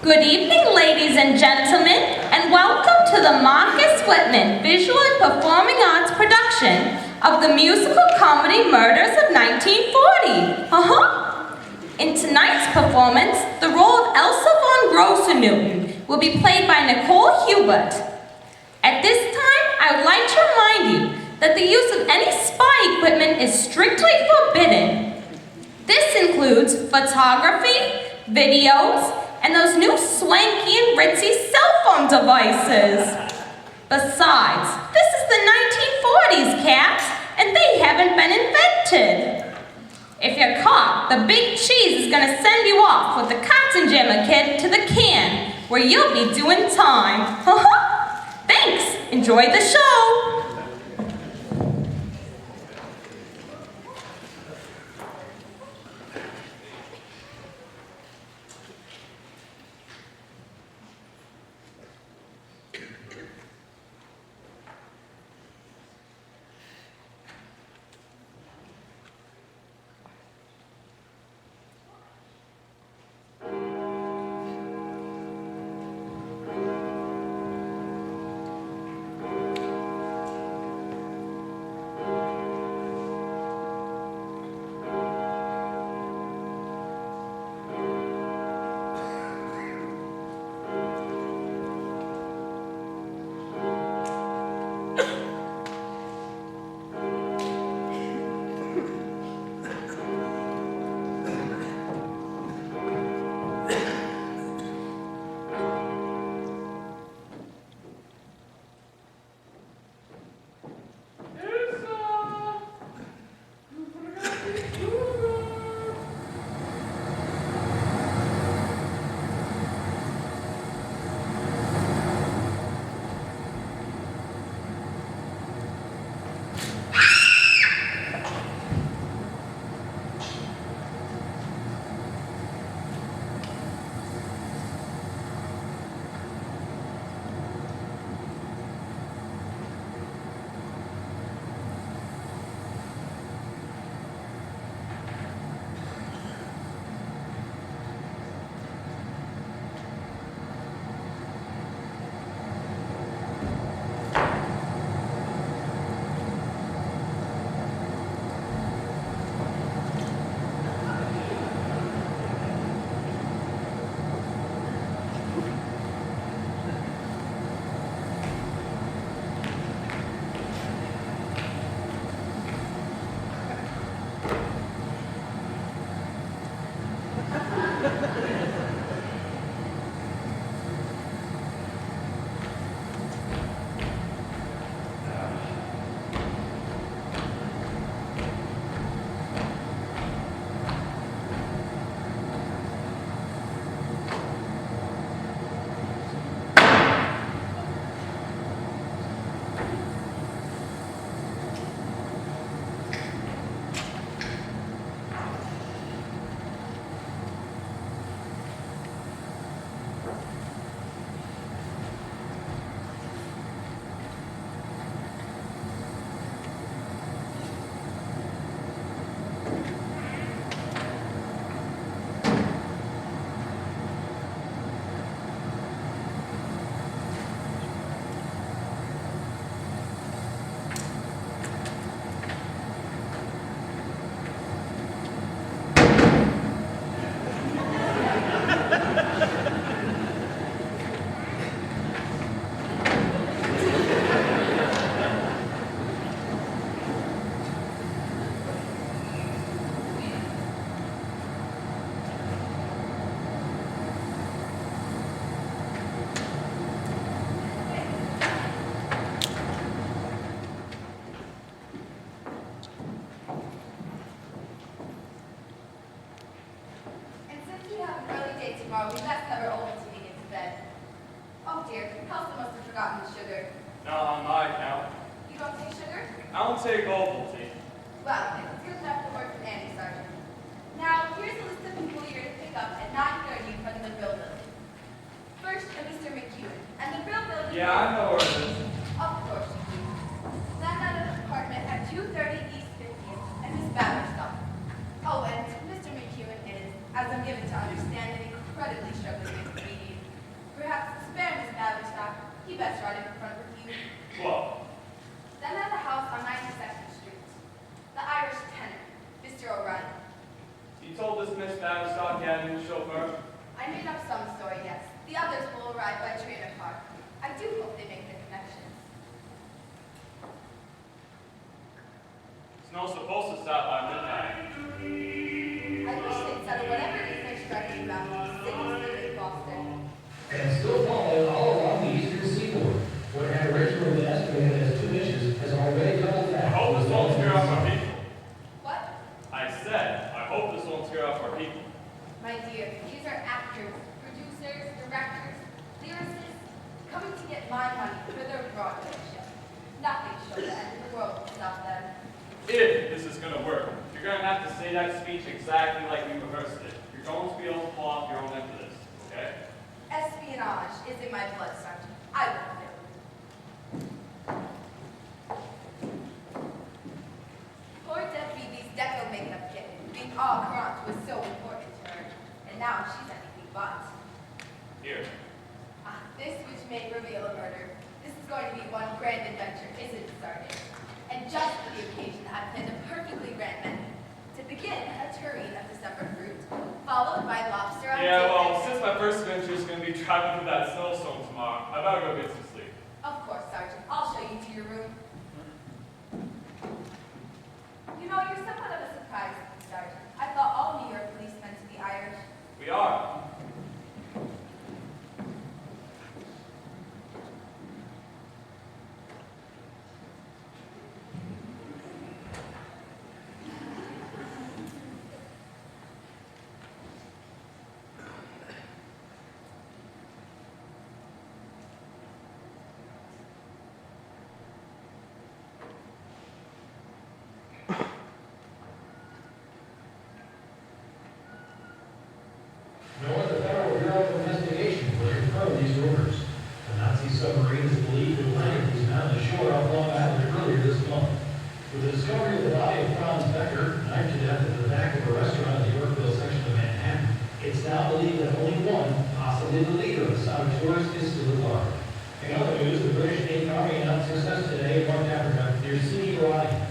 Good evening, ladies and gentlemen, and welcome to the Marcus Whitman Visual and Performing Arts production of the musical comedy Murders of 1940. In tonight's performance, the role of Elsa von Grosser-Newton will be played by Nicole Hubert. At this time, I would like to remind you that the use of any spy equipment is strictly forbidden. This includes photography, videos, and those new swanky and ritzy cell phone devices. Besides, this is the 1940s, cats, and they haven't been invented. If you're caught, the big cheese is gonna send you off with the cotton jammer kid to the can, where you'll be doing time. Thanks, enjoy the show. Tomorrow, we best have our Ovaltine into bed. Oh dear, Elsa must have forgotten the sugar. Not on my account. You don't take sugar? I don't take Ovaltine. Well, it's good enough to work for Andy, Sergeant. Now, here's a list of people you're to pick up at 9:30 in front of the Brill Building. First, a Mr. McEwen, and the Brill Building... Yeah, I know where it is. Of course you do. Then out of the apartment at 230 East 50th, and Miss Batterstock. Oh, and Mr. McEwen is, as I'm given to understand, an incredibly struggling with ADHD. be best riding in front with you. What? Then at the house on 92nd Street. The Irish tenor, Mr. O'Reilly. You told this Miss Babstock you had a new chauffeur? I made up some story, yes. The others will arrive by train or car. I do hope they make the connection. It's not supposed to stop by midnight. I wish they'd settle whatever it is they're striking about the city of Boston. And still falling all along the eastern seaboard. What had originally been estimated as 2 inches has already doubled I that. hope this won't scare off our people. What? I said, I hope this won't scare off our people. My dear, these are actors, producers, directors, lyricists, coming to get my money for their Broadway show. Nothing short of the end of the world will stop them. If this is going to work, you're going to have to say that speech exactly like we rehearsed it. You're going to be able to pull off your own end of this, okay? Espionage is in my blood, Sergeant. I will do. Poor Deb Phoebe's deco makeup kit, being all current, was so important to her, and now she's anything but. Here. This which may reveal a murder. This is going to be one grand adventure, isn't it, Sergeant? And just for the occasion, I've planned a perfectly grand menu. To begin, a tureen of December fruit, followed by lobster on Yeah, well, bacon. since my first adventure is going to be driving through that snowstorm tomorrow, I better go get some sleep. Of course, Sergeant. I'll show you to your room. You know, you're somewhat of a surprise, Sergeant. I thought all New York police meant to be Irish. We are. Nor the Federal Bureau of Investigation will confirm these rumors. A Nazi submarine is believed to have landed these on the shore off Long Island earlier this month. With the discovery of the body of Franz Becker, knifed to death at the back of a restaurant in the Yorkville section of Manhattan, it's now believed that only one, possibly the leader of the saboteurs, is still alive. In other news, the British Navy Army announced success today in North Africa near Sidi Barrani.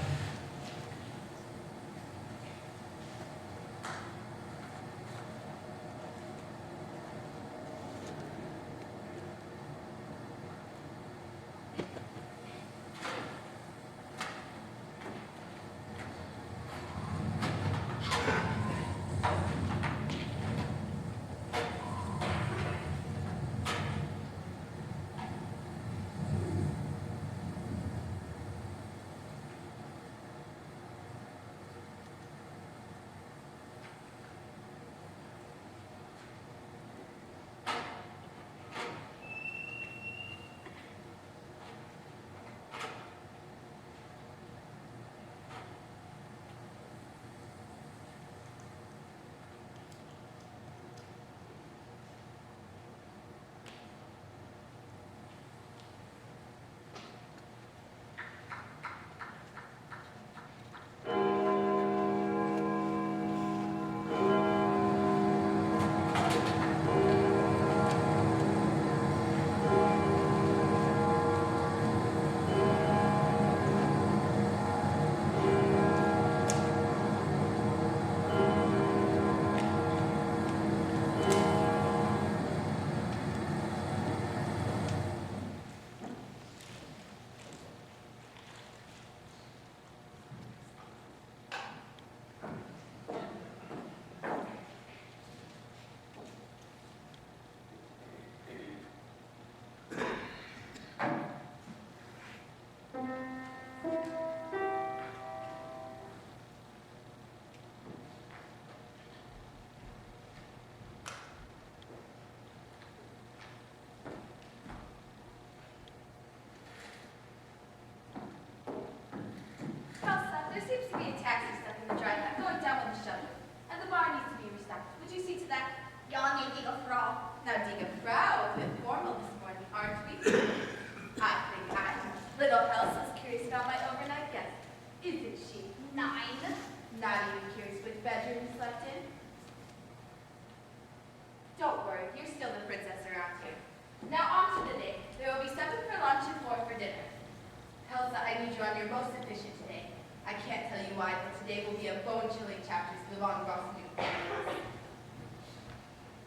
you why, but today will be a bone-chilling chapter to the Von Rossenu.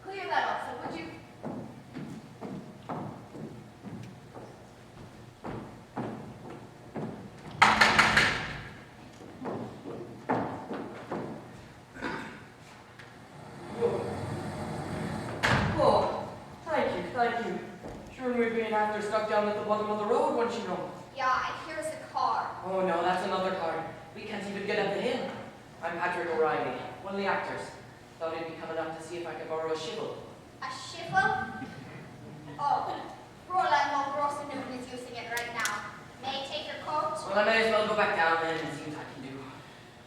Clear that also, would you? Oh, thank you. Shouldn't we be an actor stuck down at the bottom of the road, won't you know? Yeah, I hear us a car. Oh no, that's another car. We can't even get up the hill. I'm Patrick O'Reilly, one of the actors. Thought I'd be coming up to see if I could borrow a shovel. A shivel? Oh, Roland von Rossenu is using it right now. May I take your coat? Well, I may as well go back down then and see what I can do.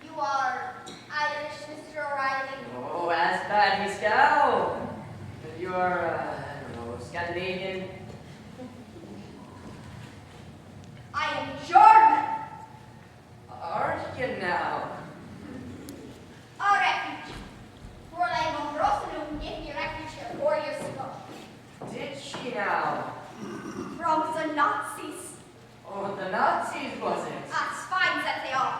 You are Irish, Mr. O'Reilly. Oh, as bad as go. But you're, I don't know, Scandinavian. I am German. Aren't you now? A refuge. Roland von Rossenu gave me refuge here 4 years ago. Did she now? From the Nazis. Oh, the Nazis, was it? As fine as they are.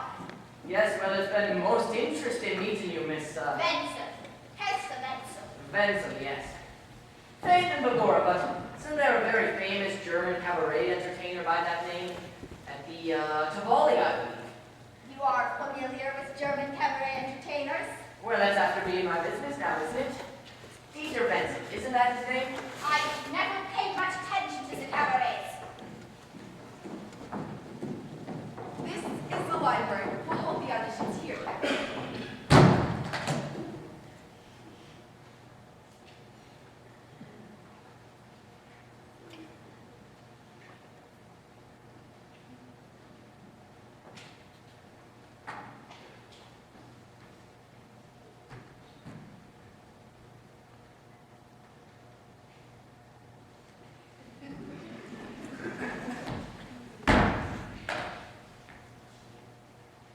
Yes, well, it's been most interesting meeting you, Miss, Benson. Hester Benson. Wenzel, yes. Nathan Begora, but isn't there a very famous German cabaret entertainer by that name? At the, Tivoli, I believe. You are familiar with German cabaret entertainers? Well, that's after being my business now, isn't it? Dieter Benson, isn't that his name? I never paid much attention to the cabarets. This is the library. We'll hold the auditions here.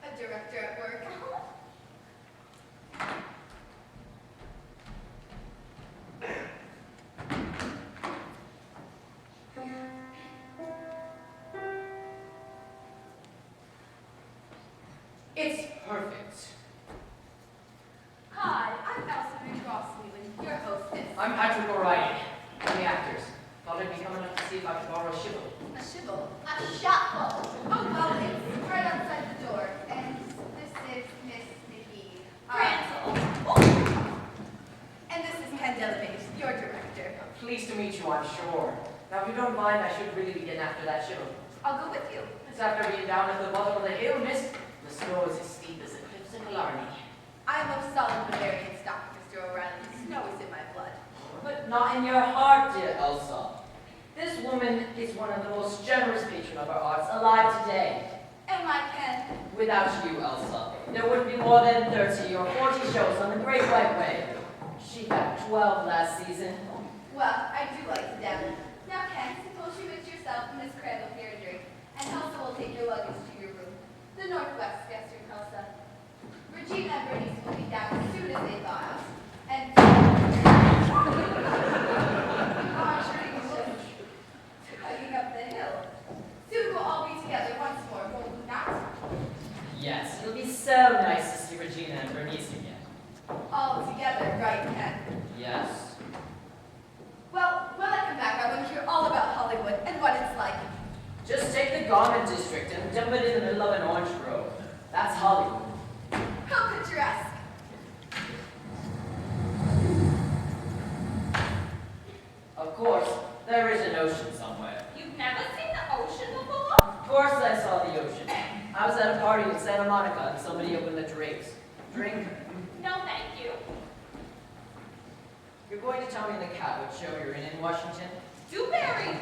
A director at work. It's perfect. Hi, I'm Elsa Rossenu, your hostess. I'm Patrick O'Reilly, one of the actors. Thought I'd be coming up to see if I could borrow a shovel. A shivel. A shuffle. Oh, well, it's right outside the door. And this is Miss Nikki. And this is Ken Delabate, your director. Pleased to meet you, I'm sure. Now, if you don't mind, I should really begin after that shovel. I'll go with you. It's after being down at the bottom of the hill, miss. The snow is as steep as the cliffs in Killarney. I am of solid Bavarian stock, Mr. O'Reilly. Snow is in my blood. But not in your heart, dear Elsa. This woman is one of the most generous patrons of our arts alive today. Am I, Ken? Without you, Elsa, there wouldn't be more than 30 or 40 shows on the Great White Way. She got 12 last season. Well, I do like to dabble. Now, Ken, suppose you mix yourself and Miss Crandall here a drink, and Elsa will take your luggage to your room. The Northwest guest room, Elsa. Regina and Bernice will be down as soon as they thaw out. And Marjorie is just hiking up the hill. Soon we'll all be together once more, won't we not? Yes, it'll be so nice to see Regina and Bernice again. All together, right, Ken? Yes. Well, when I come back, I want to hear all about Hollywood and what it's like. Just take the garment district and dump it in the middle of an orange grove. That's Hollywood. How picturesque. Of course, there is an ocean somewhere. You've never seen the ocean before? Of course I saw the ocean. I was at a party in Santa Monica and somebody opened the drapes. Drink. No, thank you. You're going to tell me the cat what show you're in Washington? Dewberry.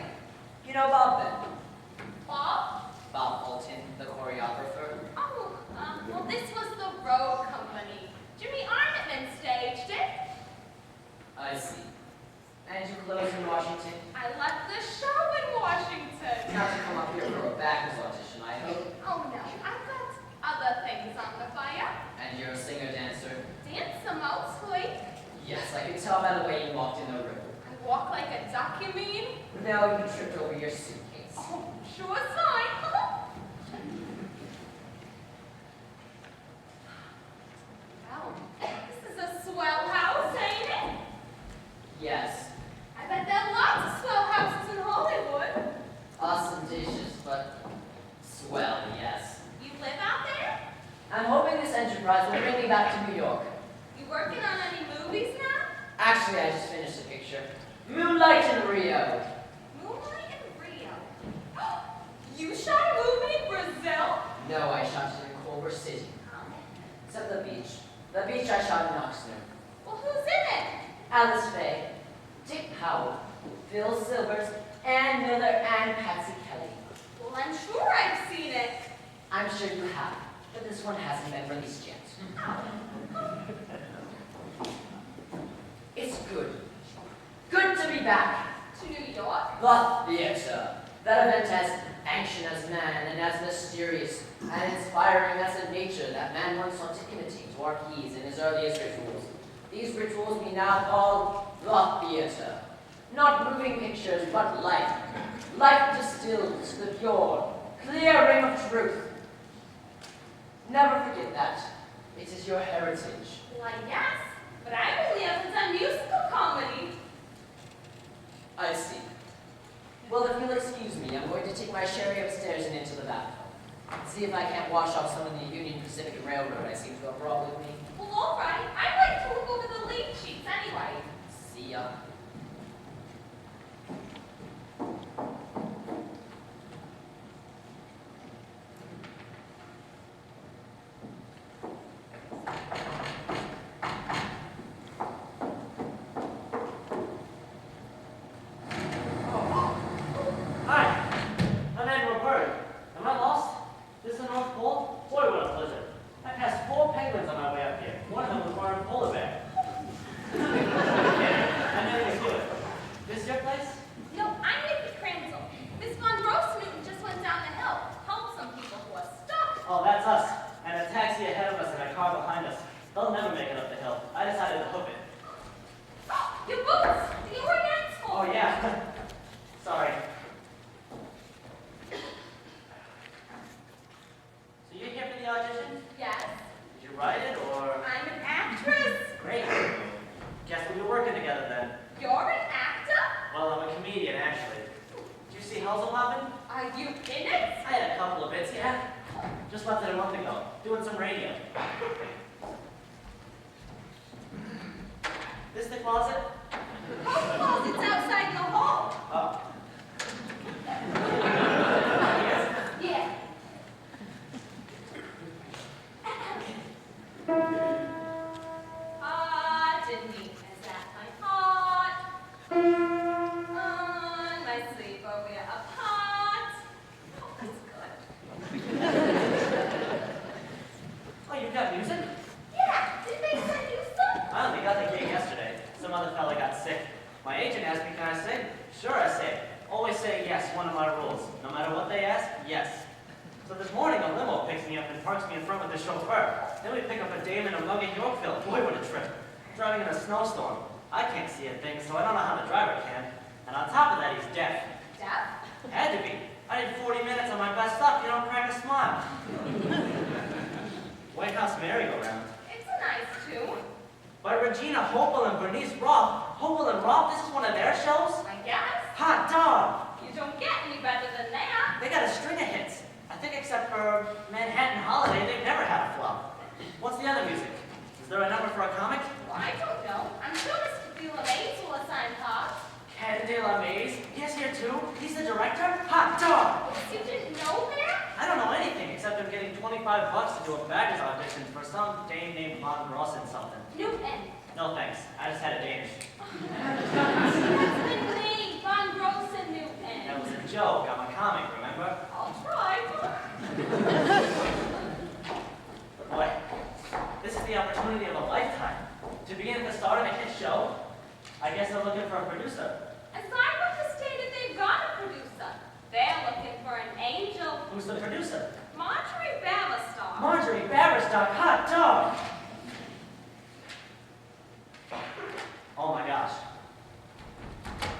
You know Bob then? Bob? Bob Fulton, the choreographer. Oh, well, this was the road company. Jimmy Arnettman staged it. I see. And you close in Washington? I left the show in Washington. Not to come up here for a backers audition, I hope. Oh, no, I've got other things on the fire. And you're a singer-dancer? Dance mostly. Yes, I could tell by the way you walked in the room. I walk like a duck, you mean? No, you tripped over your suitcase. Oh, sure sign. Yes. I bet there are lots of swell houses in Hollywood. Ostentatious, but swell, yes. You live out there? I'm hoping this enterprise will bring me back to New York. You working on any movies now? Actually, I just finished a picture. Moonlight in Rio. Moonlight in Rio. You shot a movie in Brazil? No, I shot it in Culver City. Except the beach. The beach I shot in Oxnard. Well, who's in it? Alice Faye, Dick Powell, Phil Silvers, Ann Miller, and Patsy Kelly. Well, I'm sure I've seen it. I'm sure you have, but this one hasn't been released yet. It's good. Good to be back. To New York? The theater. That event as ancient as man and as mysterious and inspiring as a nature that man once sought to imitate to our keys in his earliest rituals. These rituals we now call the theater. Not moving pictures, but life. Life distilled to the pure, clear ring of truth. Never forget that. It is your heritage. Why, yes. But I only ever done musical comedy. I see. Well, if you'll excuse me, I'm going to take my sherry upstairs and into the bathroom. See if I can't wash off some of the Union Pacific Railroad I seem to have brought with me. Well, all right. I'd like to look over the lead sheets anyway. See ya. Hi, I'm Edward Bird. Am I lost? This is the North Pole? Boy, what a blizzard. I passed 4 penguins on my way up here. One of them was wearing a polar bear. I never do it. This your place? No, I'm Nikki Kranzel. Miss Von Grossman just went down the hill. Helped some people who are stuck. Oh, that's us. And a taxi ahead of us and a car behind us. They'll never make it up the hill. I decided to hook it. Your boots! You were an asshole. Oh, yeah. Sorry. So you're here for the audition? Yes, Did you write it, or? I'm an actress. Great. Guess we'll be working together then. You're an actor? Well, I'm a comedian, actually. Did you see Hell's-a-Hoppin'? Are you in it? I had a couple of bits, yeah. Just left it a month ago, doing some radio. This the closet? Oh, closet's outside in the hall. Oh. Yes. Yeah. Hot and neat as that my heart. On my sleeper we're apart. Oh, that's good. Oh, you've got music? Yeah, did they send you some? I only got the gig yesterday. Some other fella got sick. My agent asked me, can I sing? Sure, I say. Always say yes, one of my rules. No matter what they ask, yes. So this morning, a limo picks me up and parks me in front with the chauffeur. Then we pick up a dame in a mug in Yorkville. Boy, what a trip. Driving in a snowstorm. I can't see a thing, so I don't know how the driver can. And on top of that, he's deaf. Deaf? Had to be. I did 40 minutes on my best stuff. You don't crack a smile. White House merry-go-round. It's a nice tune. By Regina Hopel and Bernice Roth. Hopel and Roth, this is one of their shows? I guess. Hot dog! You don't get any better than that. They got a string of hits. I think except for Manhattan Holiday, they've never had a flop. What's the other music? Is there a number for a comic? Well, I don't know. I'm sure Mr. DeLamaze will assign parts. Ken De La Maze? He's here too? He's the director? Hot dog! You didn't know that? I don't know anything except I'm getting 25 bucks to do a baggage audition for some dame named Von Grossen something. Newton. No thanks. I just had a Danish. That's the name, Von Grossen Newton. That was a joke. I'm a comic, remember? I'll try. But boy, this is the opportunity of a lifetime. To be at the start of a hit show, I guess they're looking for a producer. As I understated, they've got a producer. They're looking for an angel. Who's the producer? Marjorie Bavistock. Marjorie Baverstock, hot dog! Oh my gosh.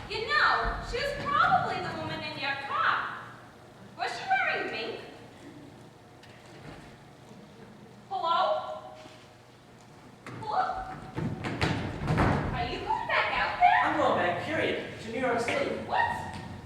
You know, she was probably the woman in your car. Was she wearing mink? Hello? Hello? Are you going back out there? I'm York City. What?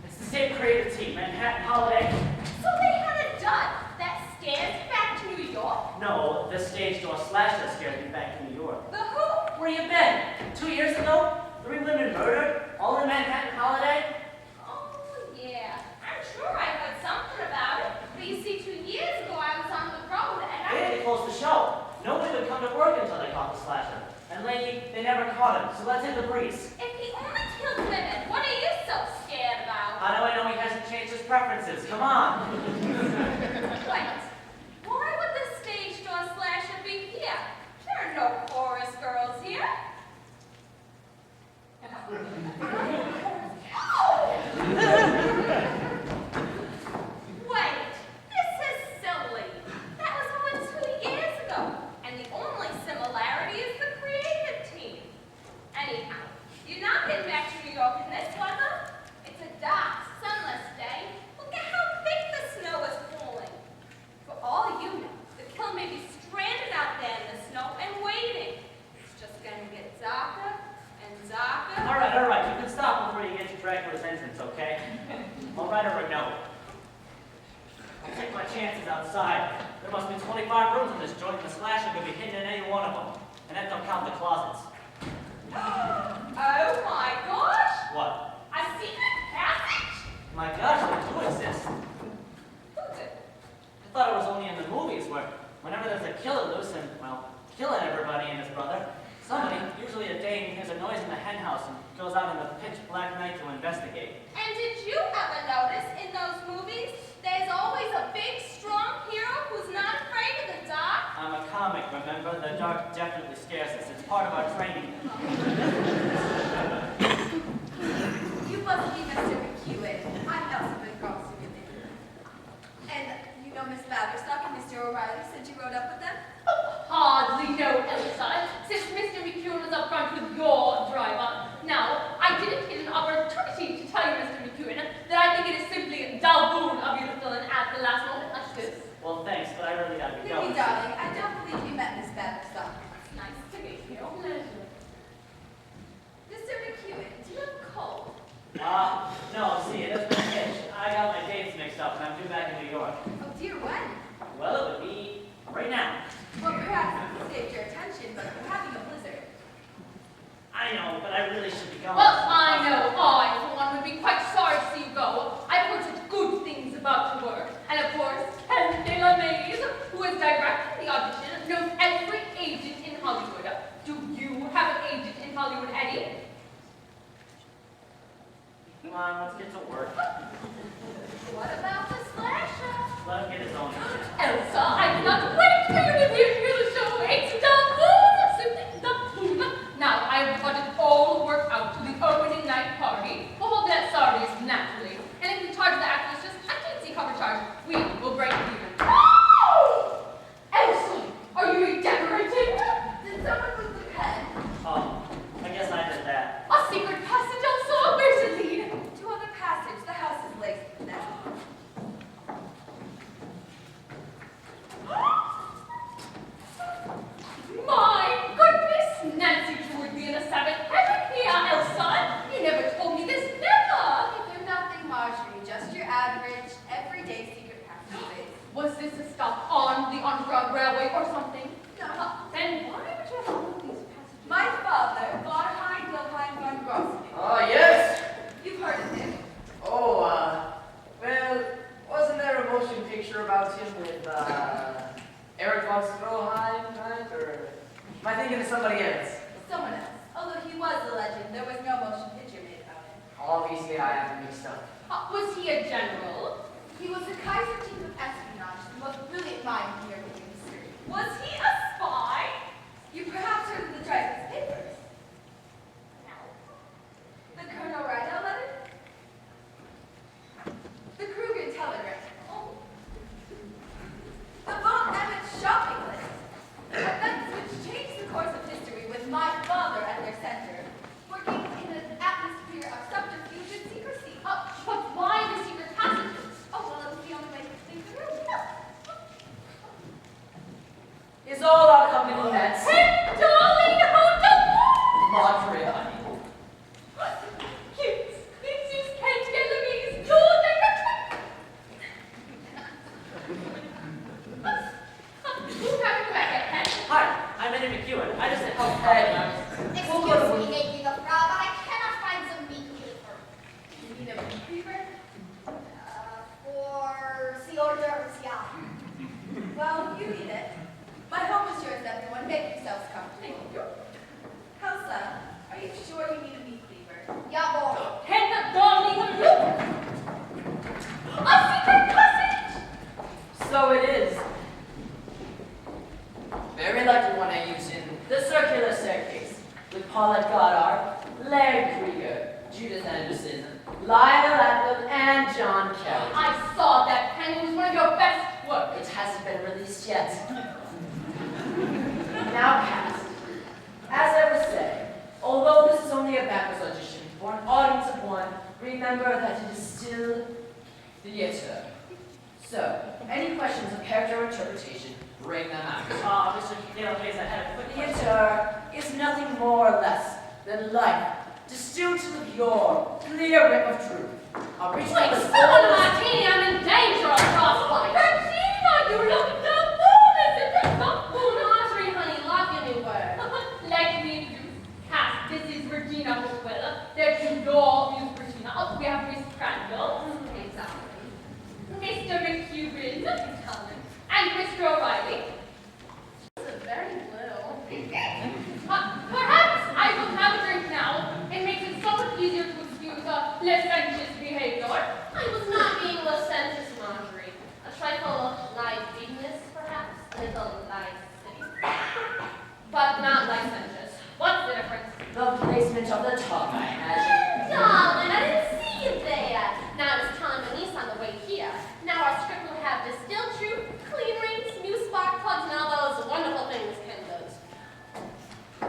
It's the same creative team, Manhattan Holiday. So they had a dud that scares you back to New York? No, the stage door slasher scared me back to New York. The who? Where you been? 2 years ago? 3 women murdered? All in Manhattan Holiday? Oh, yeah. I'm sure I heard something about it. But you see, 2 years ago I was on the road and They had to close the show. Nobody would come to work until they caught the slasher. And lately, they never caught him, so let's hit the breeze. If he only killed women, what are you so scared about? How do I know he hasn't changed his preferences? Come on. Wait. Why would the stage door slasher be here? There are no chorus girls here. Wait, this is silly. That was over 2 years ago, and the only similarity is the creative team. Anyhow, you're not getting back to New York in this weather. It's a dark, sunless day. Look at how thick the snow is falling. For all you know, the kill may be stranded out there in the snow and waiting. It's just gonna get darker and darker. All right, you can stop before you get to Dracula's entrance, okay? I'll write her a note. I'll take my chances outside. There must be 25 rooms in this joint, and the slasher could be hidden in any one of them. And that don't count the closets. Oh my gosh! What? A secret passage? My gosh, they do exist. Who's it? I thought it was only in the movies where whenever there's a killer loose and, well, killing everybody and his brother, somebody, usually a dame, hears a noise in the hen house and goes out in the pitch black night to investigate. And did you ever notice in those movies, there's always a big, strong hero who's not afraid of the dark? I'm a comic, remember? The dark definitely scares us. It's part of our training. You must be Mr. McEwen. I'm Elizabeth Grossi. And you know Miss Batherstock and Mr. O'Reilly said you rode up with them? Hardly know, Elsa, since Mr. McEwen was up front with your driver. Now, I didn't get an opportunity to tell you, Mr. McEwen, that I think it is simply dalboon of you to fill in at the last moment like this. Well, thanks, but I really gotta be Minnie, going. darling, I don't believe you met Miss Batherstock. It's nice to meet you. Pleasure. Mr. McEwen, do you have a cold? No, see, it has been a hitch. I got my dates mixed up, and I'm due back in New York. Oh dear, when? Well, it would be right now. Well, perhaps it saved your attention, but we're having a blizzard. I know, but I really should be going. Well, I know I, for one, would be quite sorry to see you go. I've heard such good things about your work. And of course, Helen de la Maze, who is directing the audition, knows every agent in Hollywood. Do you have an agent in Hollywood, Eddie? Come on, let's get to work. What about the slasher? Let him get his own agent. Elsa, I cannot wait for you to hear the show. It's dalboon, simply dalboon. Now, I have got it all worked out to the opening night party. We'll hold that Saturdays, naturally. And if we charge the actors just a teensy cover charge, we will break even. Oh! Elsa, are you redecorating? Did someone move the pen? Oh, I guess I did that. A secret passage, Elsa? Where's it lead? To other passage. The house is laced with them. My goodness! Nancy toured me in a Sabbath heaven here, Elsa. You never told me this, never. They're nothing, Marjorie. Just your average, everyday secret passageways. Was this a stop on the Underground Railway or something? No. Then why would you have all of these passages? My father, Godheim Wilhelm von Grossi. Oh, yes. You've heard of him. Oh, well, wasn't there a motion picture about him with, Eric von Stroheim, right? Or am I thinking of somebody else? Someone else. Although he was a legend, there was no motion picture made about him. Obviously, I have mixed up. Was he a general? He was the Kaiser chief of espionage, the most brilliant mind in European history. Was he a spy? You perhaps heard of the Dryden's papers? The Colonel Rideout letter? The Kruger telegram? Oh. The Von Emmett shopping list? Events which changed the course of history with my father at their center, working in an atmosphere of subterfuge and secrecy. But why the secret passages? Oh, well, it was the only way to think through. Is all Henderson, Lionel Atwood, and John Kerry. I saw that pen. It was one of your best work. It hasn't been released yet. Now, cast. As I was saying, although this is only a backwards audition for an audience of one, remember that it is still theater. So, any questions of character or interpretation, bring them out. Mr. Dale, please, I had a quick question. Theater is nothing more or less than life distilled to the pure, clear rip of truth. Original Wait, is someone Martini, I'm in danger of frostbite. Regina, you look so foolish. Is this not Audrey, honey, love your new word. Let me introduce cast. This is Regina Bookwell. There's your Muse Regina. Oh, we have Miss Crandall. Exactly. Mr. McCubbin. And Mr. O'Reilly. This is very blue. Perhaps I will have a drink now. It makes it so much easier to excuse licentious behavior. I was not being licentious, Marjorie. A trifle of liveliness, perhaps. A little licensy. But not licentious. What's the difference? the placement of the tongue, I imagine. Darling, I didn't see you there. Now I was telling my niece on the way here. Now our script will have distilled truth, clean rings, new spark plugs, and all those wonderful things Ken does.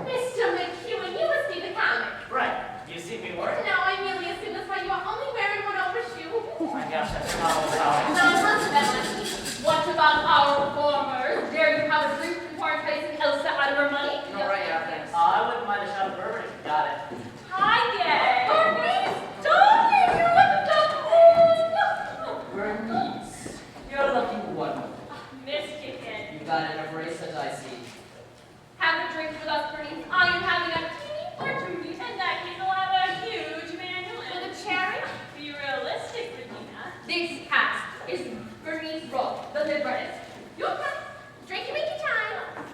Mr. McEwen, you must be the comic. Right. You see me work? No, I merely assumed that's why you are only wearing one overshoe. Oh my gosh, that's not how. Nonsense, What about our performers? Dare you have a drink before placing Elsa out of her money? No, right, yeah, thanks. I wouldn't mind a shot of bourbon if you got it. Hi, gang! Bernice, darling, you're at the Bernice, you're looking wonderful. Miss Kitchen. You got an bracelet, I see. Have a drink with us, Bernice. Are you having a teeny or two? In that case, I'll have a huge manual. with a cherry. Be realistic, Regina. This cast is Bernice Rowe, the librettist. You okay? Drink your Mickey time.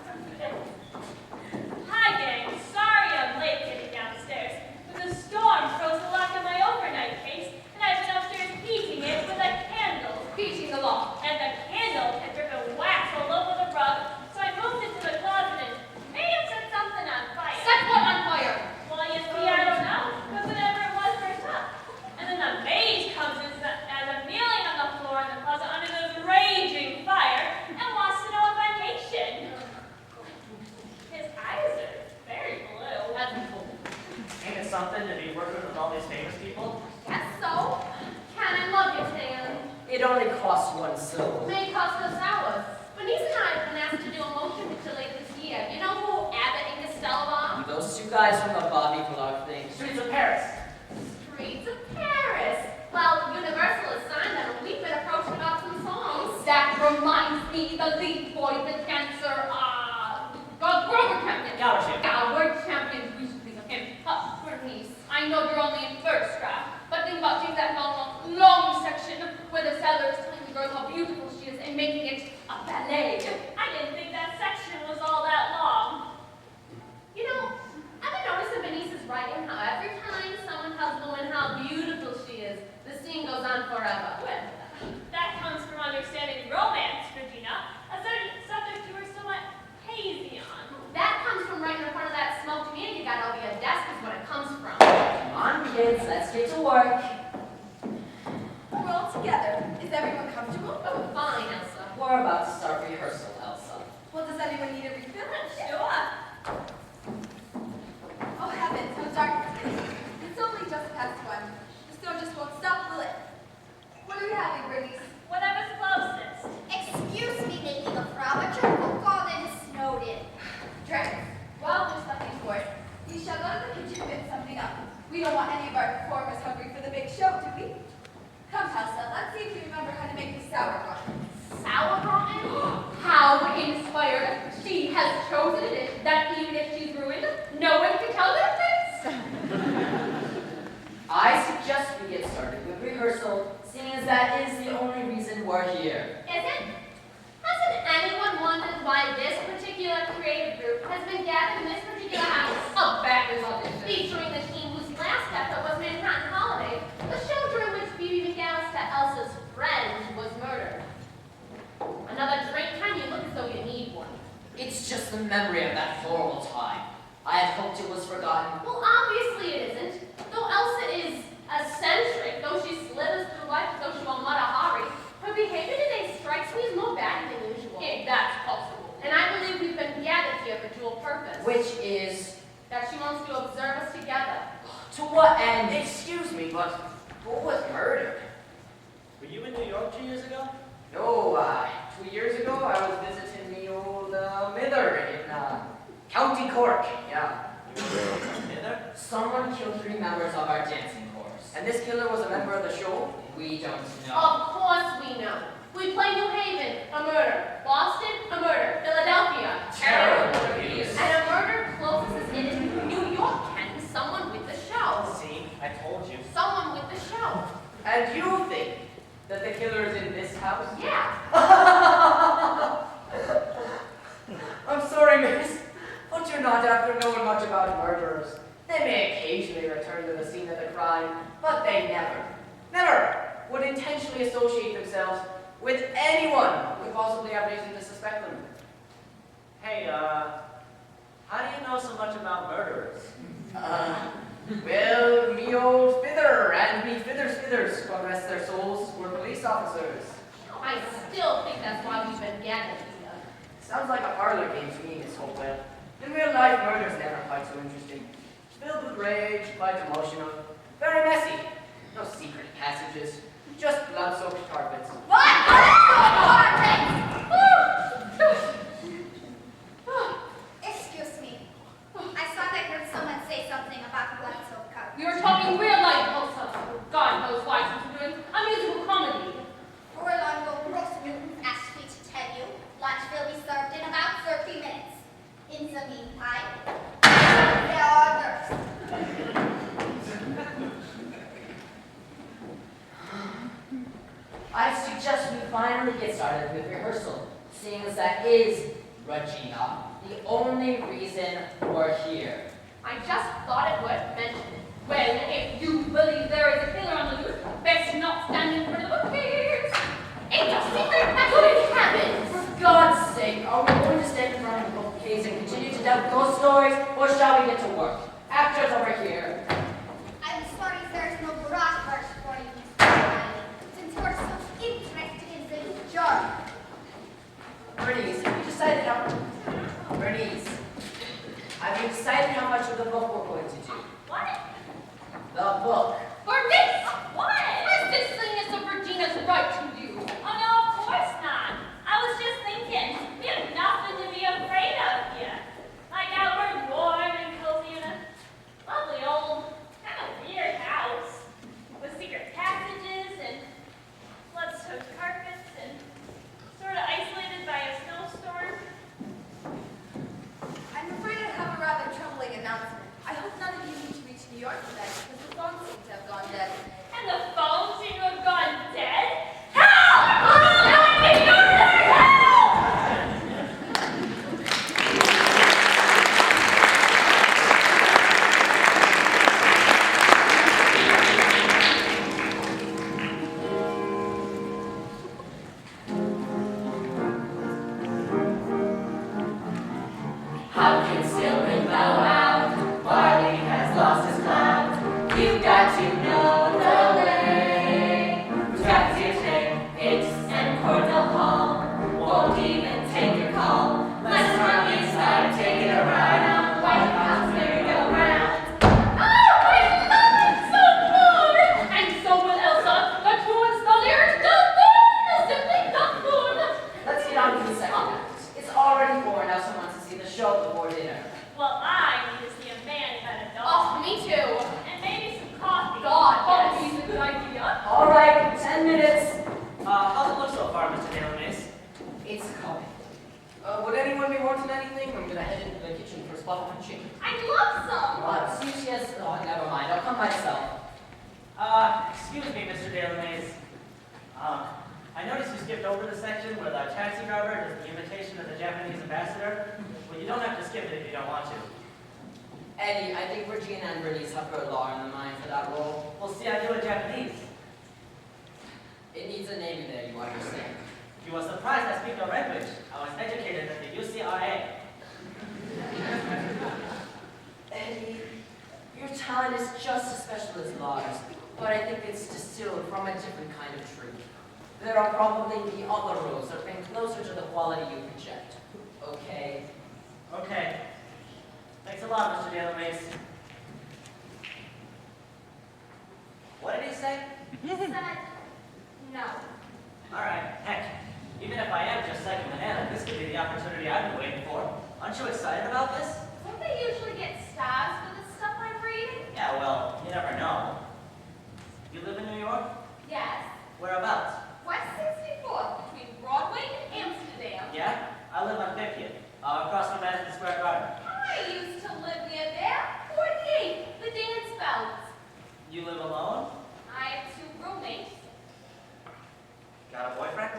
Hi, gang. Sorry I'm late getting downstairs, but the storm froze the lock of my overnight case, and I've been upstairs heating it with a candle. Heating the lock, and the candle had dripping wax all over the rug, so I moved it to the closet and may have set something on fire. Set what on fire? Well, you see, I don't know, because whatever it was burnt up. And then the maid comes in as I'm kneeling on the floor in the closet under this raging fire and wants to know if I'm Haitian. His eyes are very blue. That's cool. Ain't it something to be working with all these famous people? Guess so. Can I love your tan? It only costs one syllable. May cost us hours. Bernice and I have been asked to do a motion picture later this year. You know who Abbott and Costello are? Those two guys from the Bobby Clark thing. Streets of Paris. Streets of Paris. Well, Universal has signed them, and we've been approached about some songs. That reminds me, the lead boy, the dancer, Grover champion. Gower champion, we should think of him. Bernice, I know you're only in first draft, but think about taking that long section where the seller is telling the girl how beautiful she is and making it a ballet. I didn't think that section was all that long. You know, I've been noticing Bernice's writing how every time someone tells a woman how beautiful she is, the scene goes on forever. Well, that comes from understanding romance, Regina, a certain subject you were somewhat hazy on. That comes from right in front of that smoked meat you got over your desk is what it comes from. Come on, kids, let's get to work. We're all together. Is everyone comfortable? Oh, fine, Elsa. We're about to start rehearsal, Elsa. Well, does anyone need a refill? Sure. Oh, heavens, how dark it is. It's only just past 1. The storm just won't stop, will it? What are we having, Bernice? Whatever's closest. Excuse me, Lady LaFrau, but your book garden is snowed in. Drink. Well, there's nothing for it. We shall go to the kitchen and whip something up. We don't want any of our performers hungry for the big show, do we? Come, Elsa, let's see if you remember how to make the sauerkraut. Sauerkraut? How inspired. She has chosen a dish that even if she's ruined, no one can tell the difference. I suggest we get started with rehearsal, seeing as that is the only reason we're here. Is it? Hasn't anyone wondered why this particular creative group has been gathered in this particular house? A bachelor's audition. Featuring the team whose last effort was Manhattan Holiday, the show during which Phoebe McAllister, Elsa's friend, was murdered. Another drink? Can you look as though you need one? It's just the memory of that horrible time. I had hoped it was forgotten. Well, obviously it isn't. Though Elsa is, as excuse me, but who was murdered? Were you in New York 2 years ago? No, 2 years ago I was visiting the old mither in County Cork. Yeah. You were hither? Someone killed 3 members of our dancing chorus. And this killer was a member of the show? We don't know. Of course we know. We play New Haven, a murder. Boston, a murder. Philadelphia, Terrible reviews. and a murder closest in New York, Ken. Someone with the show. See, I told you. Someone with the show. And you think that the killer is in this house? Yeah. I'm sorry, miss, but you're not after knowing much about murderers. They may occasionally return to the scene of the crime, but they never would intentionally associate themselves with anyone who could possibly have reason to suspect them. Hey, how do you know so much about murderers? Well, me old fither and me fithers, God rest their souls, were police officers. I still think that's why we've been gathered here. Sounds like a parlor game to me, Miss Hopewell. In real life, murder's never quite so interesting. Filled with rage, quite emotional, very messy. No secret passages, just blood-soaked carpets. Excuse me. I thought I heard someone say something about blood-soaked carpet. We were talking real life also. God knows why, since we're doing a musical comedy. Orlando Gross Newton asked me to tell you lunch will be served in about 30 minutes. In the meantime, there are others. I suggest we finally get started with rehearsal, seeing as that is, Regina, the only reason we're here. I just thought it worth mentioning. Well, if you believe there is a killer on the loose, best not stand in front of the pigs. It's a secret good habit. For God's sake, are we going to stand in front of the bookcase and continue to tell ghost stories, or shall we get to work? Actors over here. I'm sorry there's no garage verse for you, Mr. Riley, since you're so interested in this job. Bernice, have you decided how much of the book we're going to do? What? The book. For this? What? What's this thing is of Regina's right to do? Oh no, of course not. I was just thinking, we have nothing to be afraid of here. Like how we're warm and cozy in a lovely old, kind of weird house. With secret passages and blood-soaked carpets and sort of isolated by a snowstorm. I'm afraid I have a rather troubling announcement. I hope none of you need to reach New York today because the phone seems to have gone dead. And the phone seemed to have gone dead. Help! How can Stillman bow out? Barley has lost his clout. You've got to know the way. Tracks it's and Cornell Hall. Won't even take your call. Let's run inside, take it a ride on White House merry-go-round. Oh, my God, so good! And so will Elsa, but who installed here? Simply not good. Let's get on to the second act. It's already 4 and now someone to see the show before dinner. Well, I need to see a man cut a dog. Oh, me too. And maybe some coffee. God, yes. coffee's a good idea. All right, 10 minutes. How's it look so far, Mr. Mace? It's coming. Would anyone be wanting anything? I'm gonna head into the kitchen for a spot of chicken. I'd love some. What? Sushi has... Oh, never mind. I'll come myself. Excuse me, Mr. Mace. I noticed you skipped over the section where the taxi driver does the imitation of the Japanese ambassador. Well, you don't have to skip it if you don't want to. Eddie, I think Regina and Bernice have her law in the mind for that role. Well, see, I do it Japanese. It needs a name in there, you understand. You were surprised I speak no language. I was educated at the UCLA. Eddie, your talent is just as special as Lars, but I think it's distilled from a different kind of truth. There are probably the other roles that bring closer to the quality you project. Okay? Okay. Thanks a lot, Mr. Mace. say? He said, no. All right, heck, even if I am just second banana, this could be the opportunity I've been waiting for. Aren't you excited about this? Don't they usually get stars for the stuff I'm reading? Yeah, well, you never know. You live in New York? Yes. Whereabouts? West 64th, between Broadway and Amsterdam. Yeah? I live on 50th, across from Madison Square Garden. I used to live near there. 48, the dance belts. You live alone? I have 2 roommates. Got a boyfriend?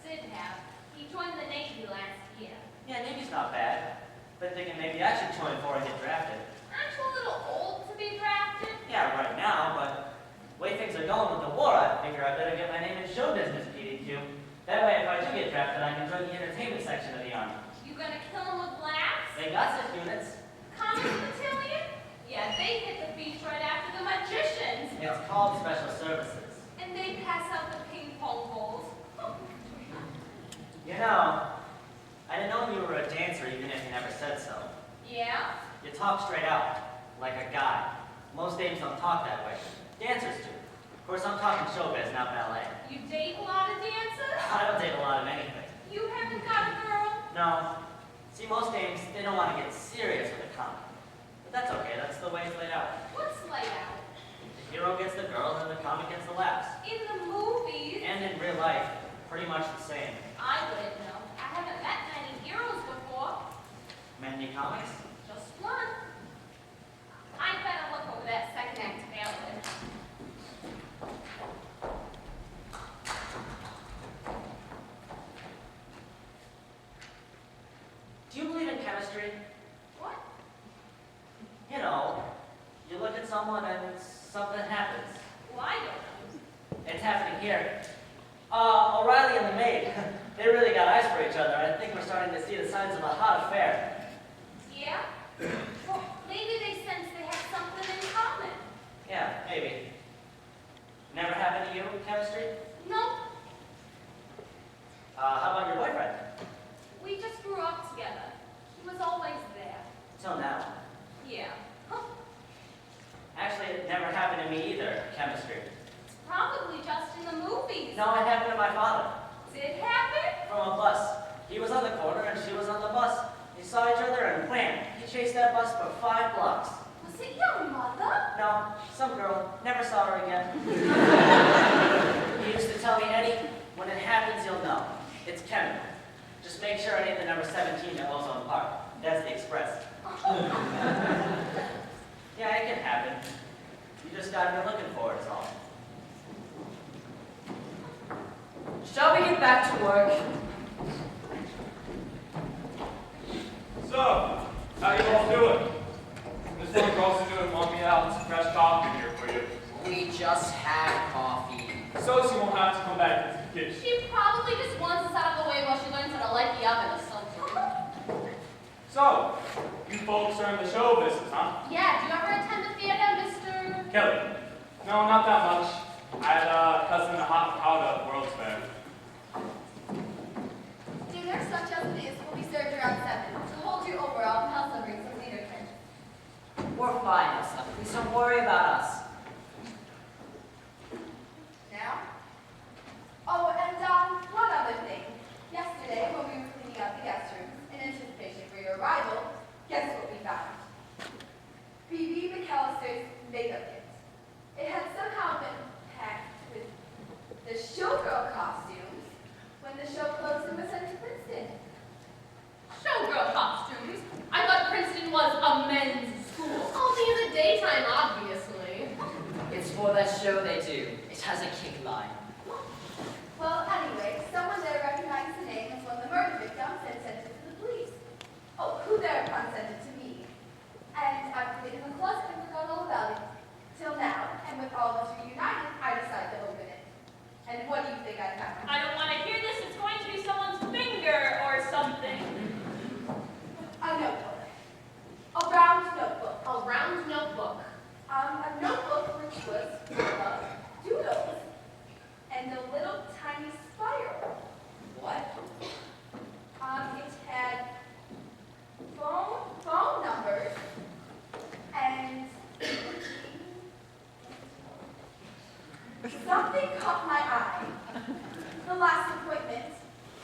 Did have. He joined the Navy last year. Yeah, Navy's not bad. Been thinking maybe I should join before I get drafted. Aren't you a little old to be drafted? Yeah, right now, but the way things are going with the war, I figure I better get my name in show business, PDQ. That way, if I do get drafted, I can join the entertainment section of the Army. You gonna kill him with laughs? They got such units. Comic Battalion? Yeah, they hit the beach right after the magicians. It's called Special Services. And they pass out the ping pong balls. You know, I didn't know you were a dancer even if you never said so. Yeah? You talk straight out, like a guy. Most dames don't talk that way. Dancers do. Of course, I'm talking showbiz, not ballet. You date a lot of dancers? I don't date a lot of anything. You haven't got a girl? No. See, most dames, they don't want to get serious with a comic. But that's okay, that's the way it's laid out. What's laid out? The hero gets the girl, and the comic gets the laughs. In the movies? And in real life, pretty much the same. I wouldn't know. I haven't met many heroes before. Many comics? Just one. I better look over that second act ballad. Do you believe in chemistry? What? You know, you look at someone and something happens. Well, I don't know. It's happening here. O'Reilly and the maid, they really got eyes for each other. I think we're starting to see the signs of a hot affair. Yeah? Well, maybe they sense they have something in common. Yeah, maybe. Never happened to you, chemistry? No, How about your boyfriend? we just grew up together. He was always there. Till now. Yeah. Huh. Actually, it never happened to me either, chemistry. Probably just in the movies. No, it happened to my father. Did it happen? From a bus. He was on the corner and she was on the bus. They saw each other and wham! He chased that bus for 5 blocks. Was it your mother? No, some girl. Never saw her again. He used to tell me, Eddie, when it happens, you'll know. It's chemical. Just make sure it ain't the number 17 at Ozone Park. That's the express. Yeah, it can happen. You just gotta be looking for it, is all. Shall we get back to work? So, how you all doing? This one girl's doing want me out some fresh coffee here for you. We just had coffee. So she won't have to come back into the kitchen. She probably just wants us out of the way while she learns how to light the oven or something. So, you folks are in the show business, huh? Yeah, do you ever attend the theater, Mr. Kelly? No, not that much. I had a cousin in the hot powder at World's Fair. Dinner, such as it is, will be served around 7 to hold you over all health and rings of leadership. We're fine, Elsa. Please don't worry about us. Now? Oh, and one other thing. Yesterday, when we were cleaning out the guest rooms in anticipation for your arrival, guess what we found? B.B. McAllister's makeup kit. It had somehow been packed with the showgirl costumes when the show closed and was sent to Princeton. Showgirl costumes? I thought Princeton was a men's school. Only in the daytime, obviously. It's for that show they do. It has a kick line. Well, anyway, someone there recognized the name as one of the murder victims and sent it to the police. Oh, who thereupon sent it to me. And I put it in the closet and forgot all about it. Till now, and with all of us reunited, I decided to open it. And what do you think I found? I don't want to hear this. It's going to be someone's finger or something. A notebook. A round notebook. A round notebook. A notebook which was full of doodles and a little tiny spiral. What? It had phone numbers and Something caught my eye. The last appointment,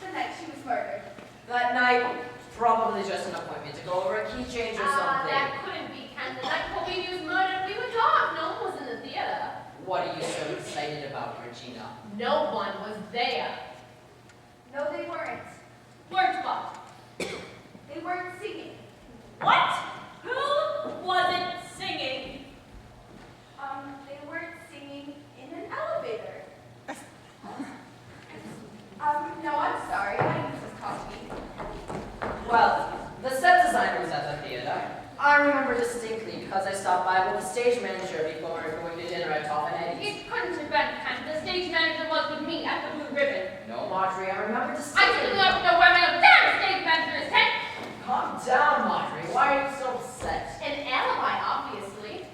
the night she was murdered. That night, probably just an appointment to go over a key change or something. That couldn't be Ken. The night before baby was murdered, we were dark. No one was in the theater. What are you so excited about, Regina? No one was there. No, they weren't. Weren't what? They weren't singing. What? Who wasn't singing? They weren't singing in an elevator. No, I'm sorry. I used this coffee. Well, the set designer was at the theater. I remember distinctly because I stopped by with the stage manager before going to dinner at Top and Eddie's. It couldn't have been Ken. The stage manager was with me at the Blue Ribbon. No, Marjorie, I remember I distinctly. certainly don't know where my damn stage manager is, Ken. Calm down, Marjorie. Why are you so upset? An alibi, obviously.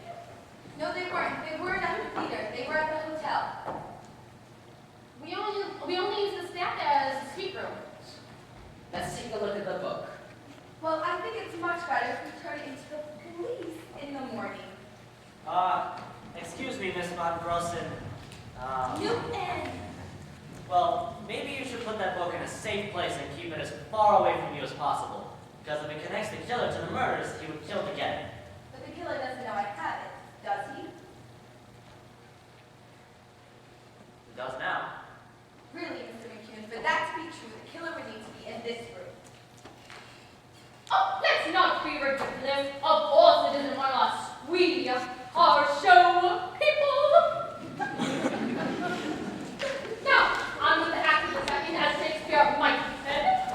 No, they weren't. They weren't at the theater. They were at the hotel. We only use the staff as a suite room. Let's take a look at the book. Well, I think it's much better if we turn it into the police in the morning. Excuse me, Miss Von Grossen. Newton! Well, maybe you should put that book in a safe place and keep it as far away from you as possible. Because if it connects the killer to the murders, he would kill again. But the killer doesn't know I have it, does he? He does now. Really, Mr. McCune, for that to be true, the killer would need to be in this room. Oh, let's not be ridiculous. Of course it isn't one of us. We are show people. Now, I'm going to act for a second as Shakespeare might have said.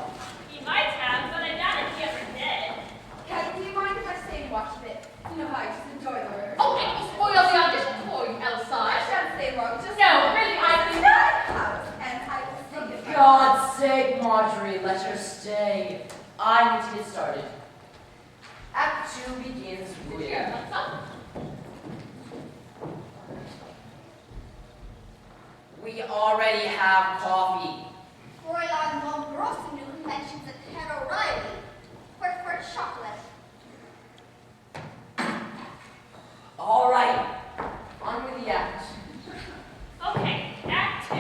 He might have, but I doubt if he ever did. Ken, do you mind if I stay and watch a bit? You know how I just enjoy the murder. Oh, and you spoiled the audition for you, I Elsa. shan't stay long, just No, really, I think... house, and I will sing it. For God's sake, Marjorie, let her stay. I need to get started. Act 2 begins with... Here, Elsa. We already have coffee. Fräulein von Grossenhut mentions a Ted O'Reilly. Preferred chocolate. All right, on with the act. Okay, Act 2,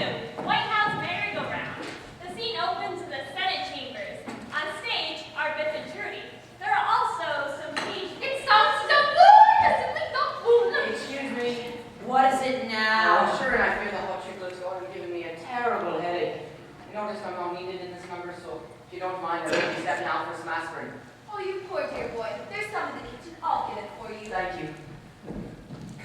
White House merry-go-round. The scene opens in the Senate chambers. On stage are Biff and Trudy. There are also some page... It sounds so good. Simply so good. Excuse me, what is it now? Sure, and I fear the hot chocolate's going to give me a terrible headache. I noticed I'm not needed in this number, so if you don't mind, I'll be stepping out for some aspirin. Oh, you poor dear boy. There's some in the kitchen. I'll get it for you. Thank you.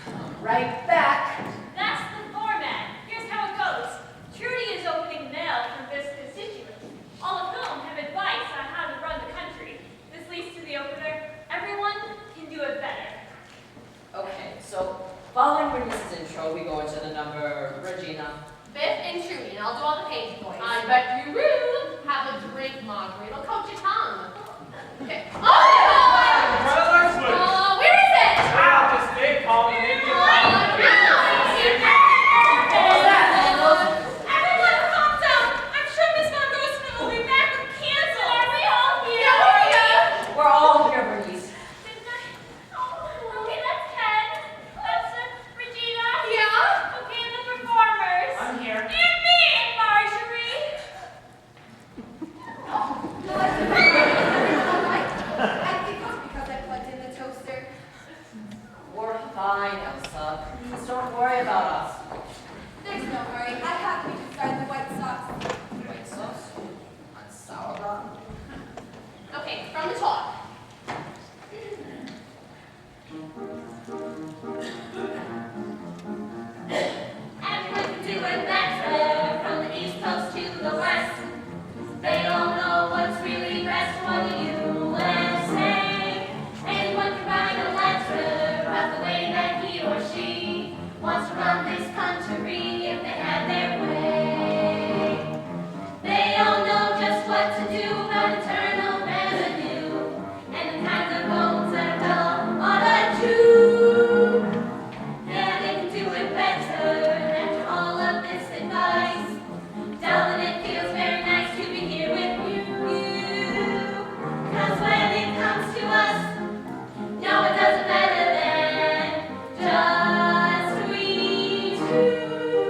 Come right back. That's the format. Here's how it goes. Trudy is opening mail from this constituents, all of whom have advice on how to run the country. This leads to the opener. Everyone can do it better. Okay, so following Bernice's intro, we go into the number Regina. Biff and Trudy, and I'll do all the page boys. I bet you will. Have a drink, Marjorie. It'll coat your tongue. Okay. Oh, Brothers, where is it? Wow, just stay calm and maybe Everyone calm down. I'm sure Miss Von Grossman will be back with cancer. Are we all here? We're all here, Bernice. Okay, that's Ken. That's Regina. Yeah? Okay, and the performers. I'm here. And me and Marjorie. I think it was because I plugged in the toaster. We're fine, Elsa. Please don't worry about us. There's no hurry. I have to start the White Sox. White sauce on sauerkraut. Okay, from the top. Everyone do it better from the East Coast to the West. They don't know what's really best for the USA. Anyone can write a letter about the way that he or she wants to run this country if they had their way. They all know just what to do about internal revenue and the kinds of loans that will ought to do. Yeah, they can do it better after all of this advice. Darling, it feels very nice to be here with you. 'Cause when it comes to us, no, it doesn't matter then. Just we two.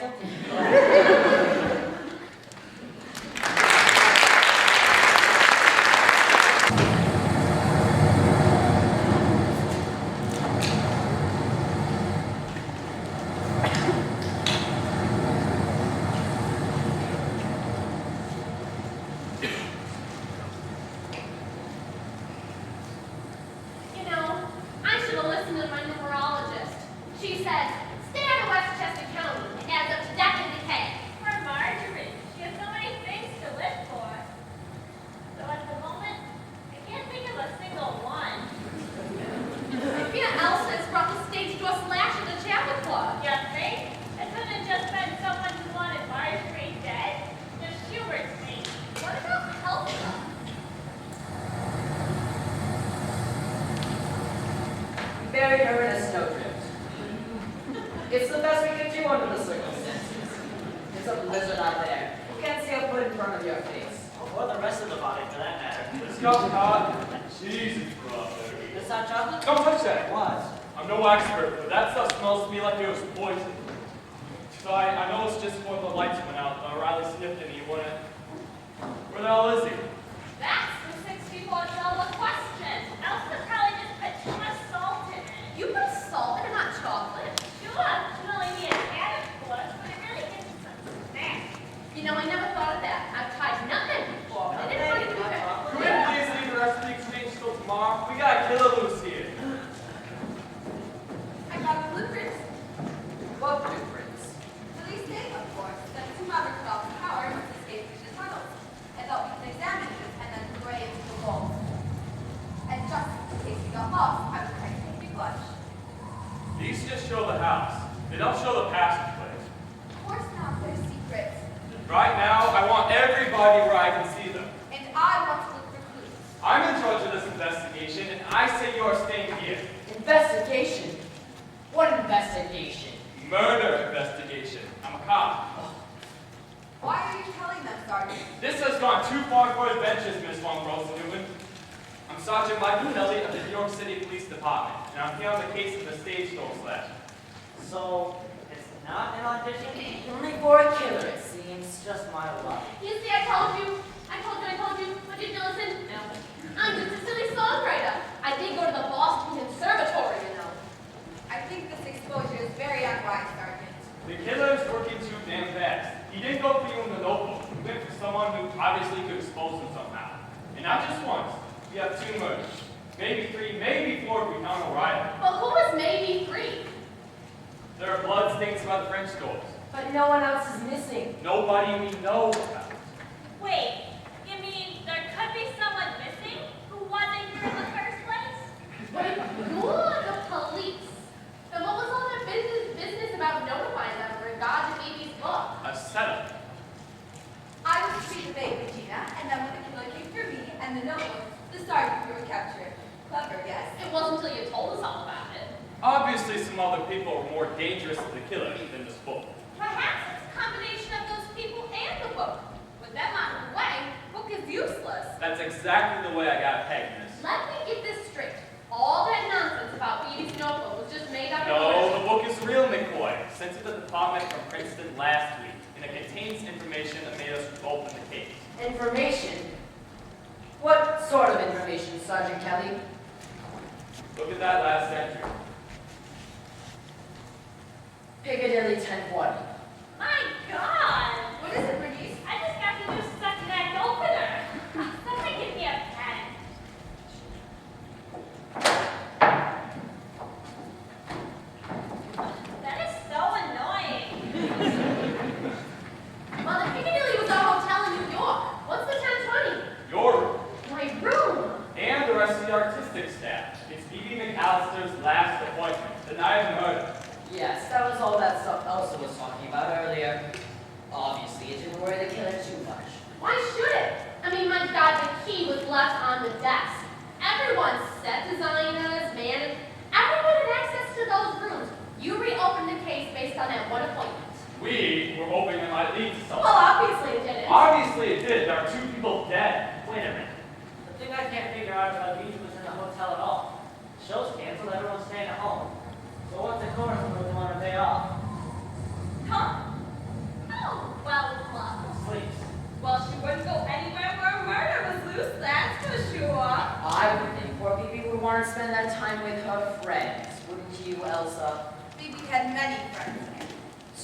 Marshal? You know, I should have listened to my numerologist. She says, stay out of Westchester County. It adds up to death and decay. Poor Marjorie. She has so many things to live for. Though at the moment, I can't think of a single one. Sophia Elsa has brought the stage to a slash at the Chapel Club. You think? It couldn't have just been someone who wanted Marjorie dead. Just Schubert's me. What about Helga? We buried her in a snowdrift. It's the best we can do under the circumstances. It's a blizzard out there. You can't see a foot in front of your face. Or the rest of the body, for that matter. Let's go, Todd. Jesus, brother. This hot chocolate? Don't touch that. What? I'm no expert, but that stuff smells to me like it was poison. So I know it's just before the lights went out. Riley sniffed it and he wouldn't. Where the hell is he? That's the $64 question. Elsa probably just put too much salt in it. You put salt in hot chocolate? Sure, you only need a tad of course, but it really gives you some snack. You know, I never thought of that. I've tried nutmeg before, but I didn't find it Can good. we please leave the rest of the exchange till tomorrow? We got a killer loose here. I got the blueprints. What blueprints? Release date, of course, that two members of the power must escape through the tunnels. I thought we could examine this and then put away into the vault. And just in case we got lost, I was trying to make you blush. These just show the house. They don't show the passageway. Of course not, they're secrets. Right now, I want everybody where I can see them. And I want to look for clues. I'm in charge of this investigation, and I say you're staying here. Investigation? What investigation? Murder investigation. I'm a cop. Why are you telling them, Sergeant? This has gone too far for adventures, Miss Von Rosenhuben. I'm Sergeant Michael Kelly of the New York City Police Department, and I'm here on the case of the stage door slash. So, it's not an audition? Only for a killer, it seems. Just my luck. You see, I told you. But did you listen? No. I'm just a silly songwriter. I did go to the Boston Conservatory, you know. I think this exposure is very unwise, Sergeant. The killer's working too damn fast. He didn't go for you in the notebook. He went for someone who obviously could expose him somehow. And not just once. We have 2 murders. Maybe 3, maybe 4 if we count O'Reilly. But who is maybe free? There are blood stains by the French doors. But no one else is missing. Nobody we know about. Wait, you mean there could be someone missing who wasn't here in the first place? Wait, you're the police. Then what was all that business about notifying them in regard to baby's book? A setup. I was to be the bait, Regina, and then when the killer came for me and the notebook, the sergeant we were captured. Clever, yes? It wasn't until you told us all about it. Obviously, some other people are more dangerous to the killer than this book. Perhaps it's a combination of those people and the book. With them out of the way, book is useless. That's exactly the way I got pegged, miss. Let me get this straight. All that nonsense about baby's notebook was just made up. No, the book is real, McCoy. Sent to the department from Princeton last week, and it contains information that made us open the case. Information? What sort of information, Sergeant Kelly? Look at that last entry. Piccadilly 1040. My God! What is it, Bernice? I just got the new stuck neck opener. Somebody give me a pen. That is so annoying. Well, the Piccadilly was a hotel in New York. What's the 1020? Your room. My room. And the rest of the artistic staff. It's B.B. McAllister's last appointment, the night of the murder. Yes, that was all that stuff Elsa was talking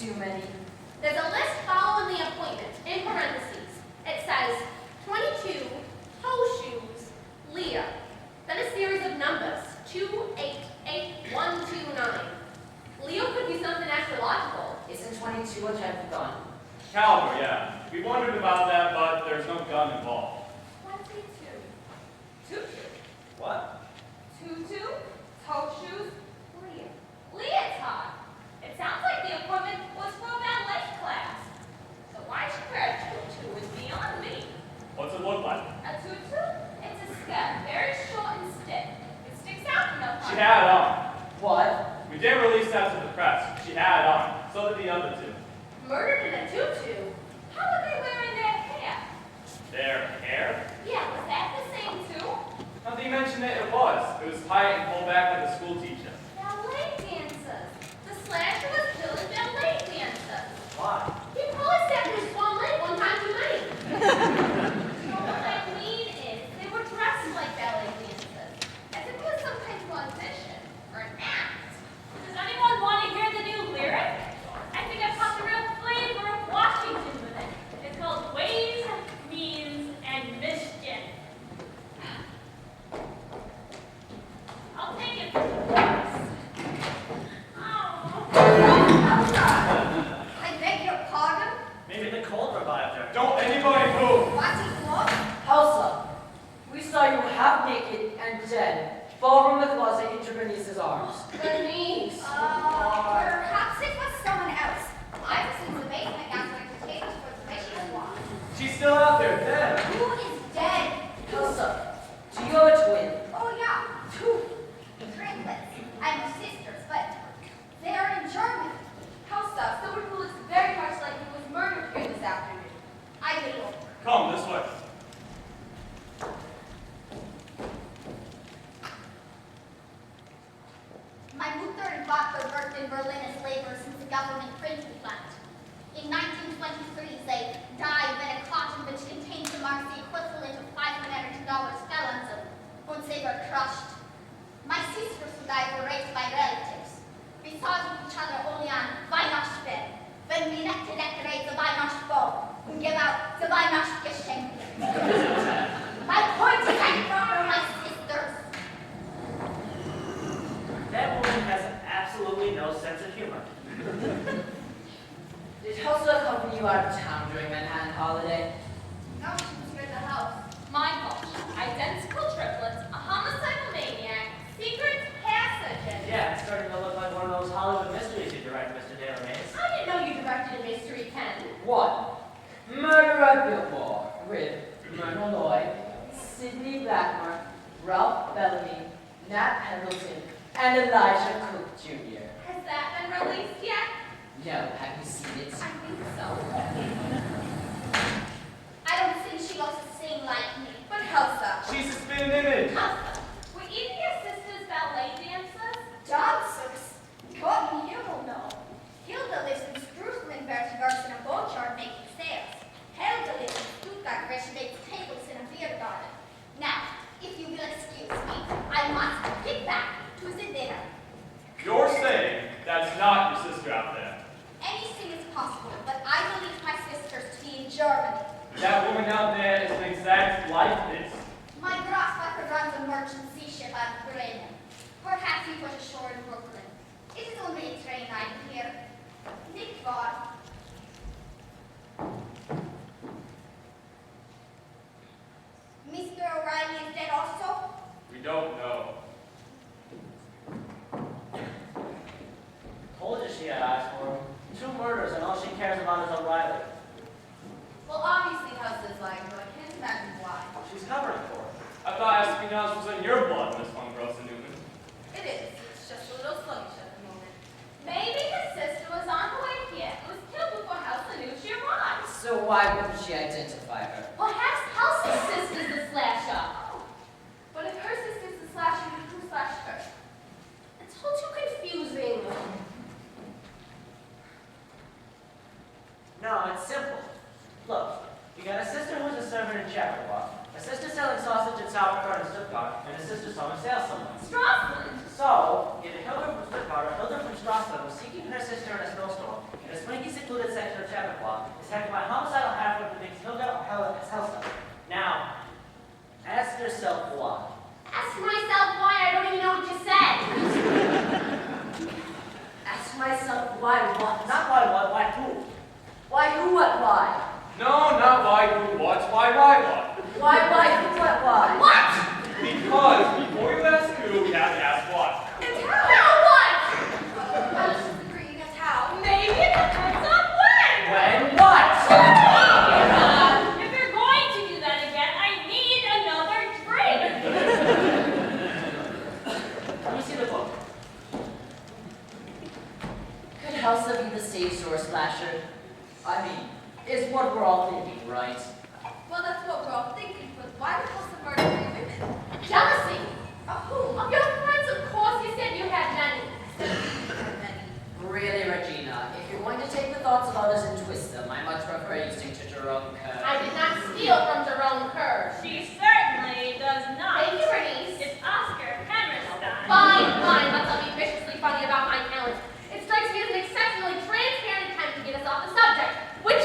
Too many. There's a list following the appointment, in parentheses. It says 22, toe shoes, Leah. Then a series of numbers, 2, 8, 8, 1, 2, 9. Leo could be something astrological. Isn't 22 a type of gun? Caliber, yeah. We wondered about that, but there's no gun involved. 22. Tutu. What? Tutu, toe shoes, Leah. Leotard. It sounds like the appointment was for a ballet class. So why she wear a tutu is beyond me. What's it look like? A tutu? It's a skirt, very short and stiff. It sticks out enough. She had it on. What? We didn't release that to the press. She had it on. So did the other two. Murdered in a tutu? How are they wearing their hair? Their hair? Yeah, was that the same too? Nothing mentioned that it was. It was tight and pulled back like a school teacher. Ballet dancers. The slasher was killing ballet dancers. Why? He probably stepped in his swan leg one time too many. No, what I mean is, they were dressed like ballet dancers, as if it was some kind of audition or an act. Does anyone want to hear the new lyric? I think I've caught the real flavor of Washington with it. It's called Ways, Means, and Mischief. I'll take it for the chorus. Oh. I beg your pardon? Maybe the cold revived her. Don't anybody move! What is what? Elsa, we saw you half naked and dead, fall from the closet into Bernice's arms. Bernice. Perhaps it was someone else. I was in the basement gathering potatoes for the mission walk. She's still out there, dead. Who is dead? Elsa, do you have a twin? Oh yeah, two. Triplets. I'm sisters, but they are in Germany. Elsa, someone who looks very much like he was murdered here this afternoon. I will look. Come this way. My mother and father worked in Berlin as laborers in the government printing plant. In 1923, they died when a carton which contained the marks the equivalent of $500 fell on them, once they were crushed. My sisters who died were raised by relatives. We saw each other only on Weihnachtsfest, when we met to decorate the Weihnachtsbaum and give out the Weihnachtsgeschenke. My point is I murder my sisters. That woman has absolutely no sense of humor. Did Elsa accompany you out of town during Manhattan holiday? No, she was here at the house. My gosh, identical triplets, a homicidal maniac, secret passages. Yeah, it's starting to look like one of those Hollywood mysteries you direct, Mr. Taylor Mays. I didn't know you directed a mystery, Ken. What? Murder at Billboard with Myrna Lloyd, Sidney Blackmore, Ralph Bellamy, Nat Pendleton, and Elijah Cook Jr. Has that been released yet? No, have you seen it? I think so. I don't think she looks the same like me. But Elsa. She's a spin image. Elsa, were either your sisters ballet dancers? Dancers? God, you will know. Hilda lives in Spruceland where she works in a boat yard making sails. Helga lives in Stuttgart where she makes tables in a beer garden. Now, if you will excuse me, I must get back to the dinner. You're saying that's not your sister out there. Anything is possible, but I believe my sisters to be in Germany. That woman out there is an exact like this. My grandfather runs a merchant sea ship out of Bremen. Perhaps he put ashore in Brooklyn. It is only a train ride here. Nicht wahr? Mr. O'Reilly is dead also? We don't know. Told you she had eyes for him. 2 murders and all she cares about is O'Reilly. Well, obviously Elsa's lying, but I can't imagine why. She's covering for him. I thought espionage was in your blood, Miss Von Grossen-Newman. It is. It's just a little sluggish at the moment. Maybe his sister was on the way here and was killed before Elsa knew she arrived. So why wouldn't she identify her? Perhaps Elsa's sister's the slasher. But if her sister's the slasher, then who slashed her? It's all too confusing. No, it's simple. Look, you got a sister who's a servant in Chapel, a sister selling sausage at Sauerkraut in Stuttgart, and a sister selling sales somewhere. Strasbourg. So, either Hilda from Stuttgart or Hilda from Strasbourg was seeking her sister in a snowstorm, in a swanky, secluded section of Chappaqua is headed by homicidal half-wit who thinks he'll get his house up. Now, ask yourself why. Ask myself why, I don't even know what you said. Ask myself why what? Not why what, why who? Why who, what, why? No, not why, who, what, why, what? Why who, what, why? What? Because before you ask who, we have to ask what. And Now what? I was just agreeing that's how. Maybe it depends on when. When what? If you're going to do that again, I need another drink. Let me see the book. Could Elsa be the stage door slasher? I mean, is what we're all thinking, right? Well, that's what we're all thinking, but why would Elsa murder 3 women? Jealousy. Of who? Of your friends, of course, you said you had many. Really, Regina, if you're going to take the thoughts of others and twist them, I much prefer you stick to Jerome Kerr. I did not steal from Jerome Kerr. She certainly does not. Thank you, Bernice. It's Oscar Hammerstein. Fine, let's not be viciously funny about my talent. It strikes me as an exceptionally transparent attempt to get us off the subject, which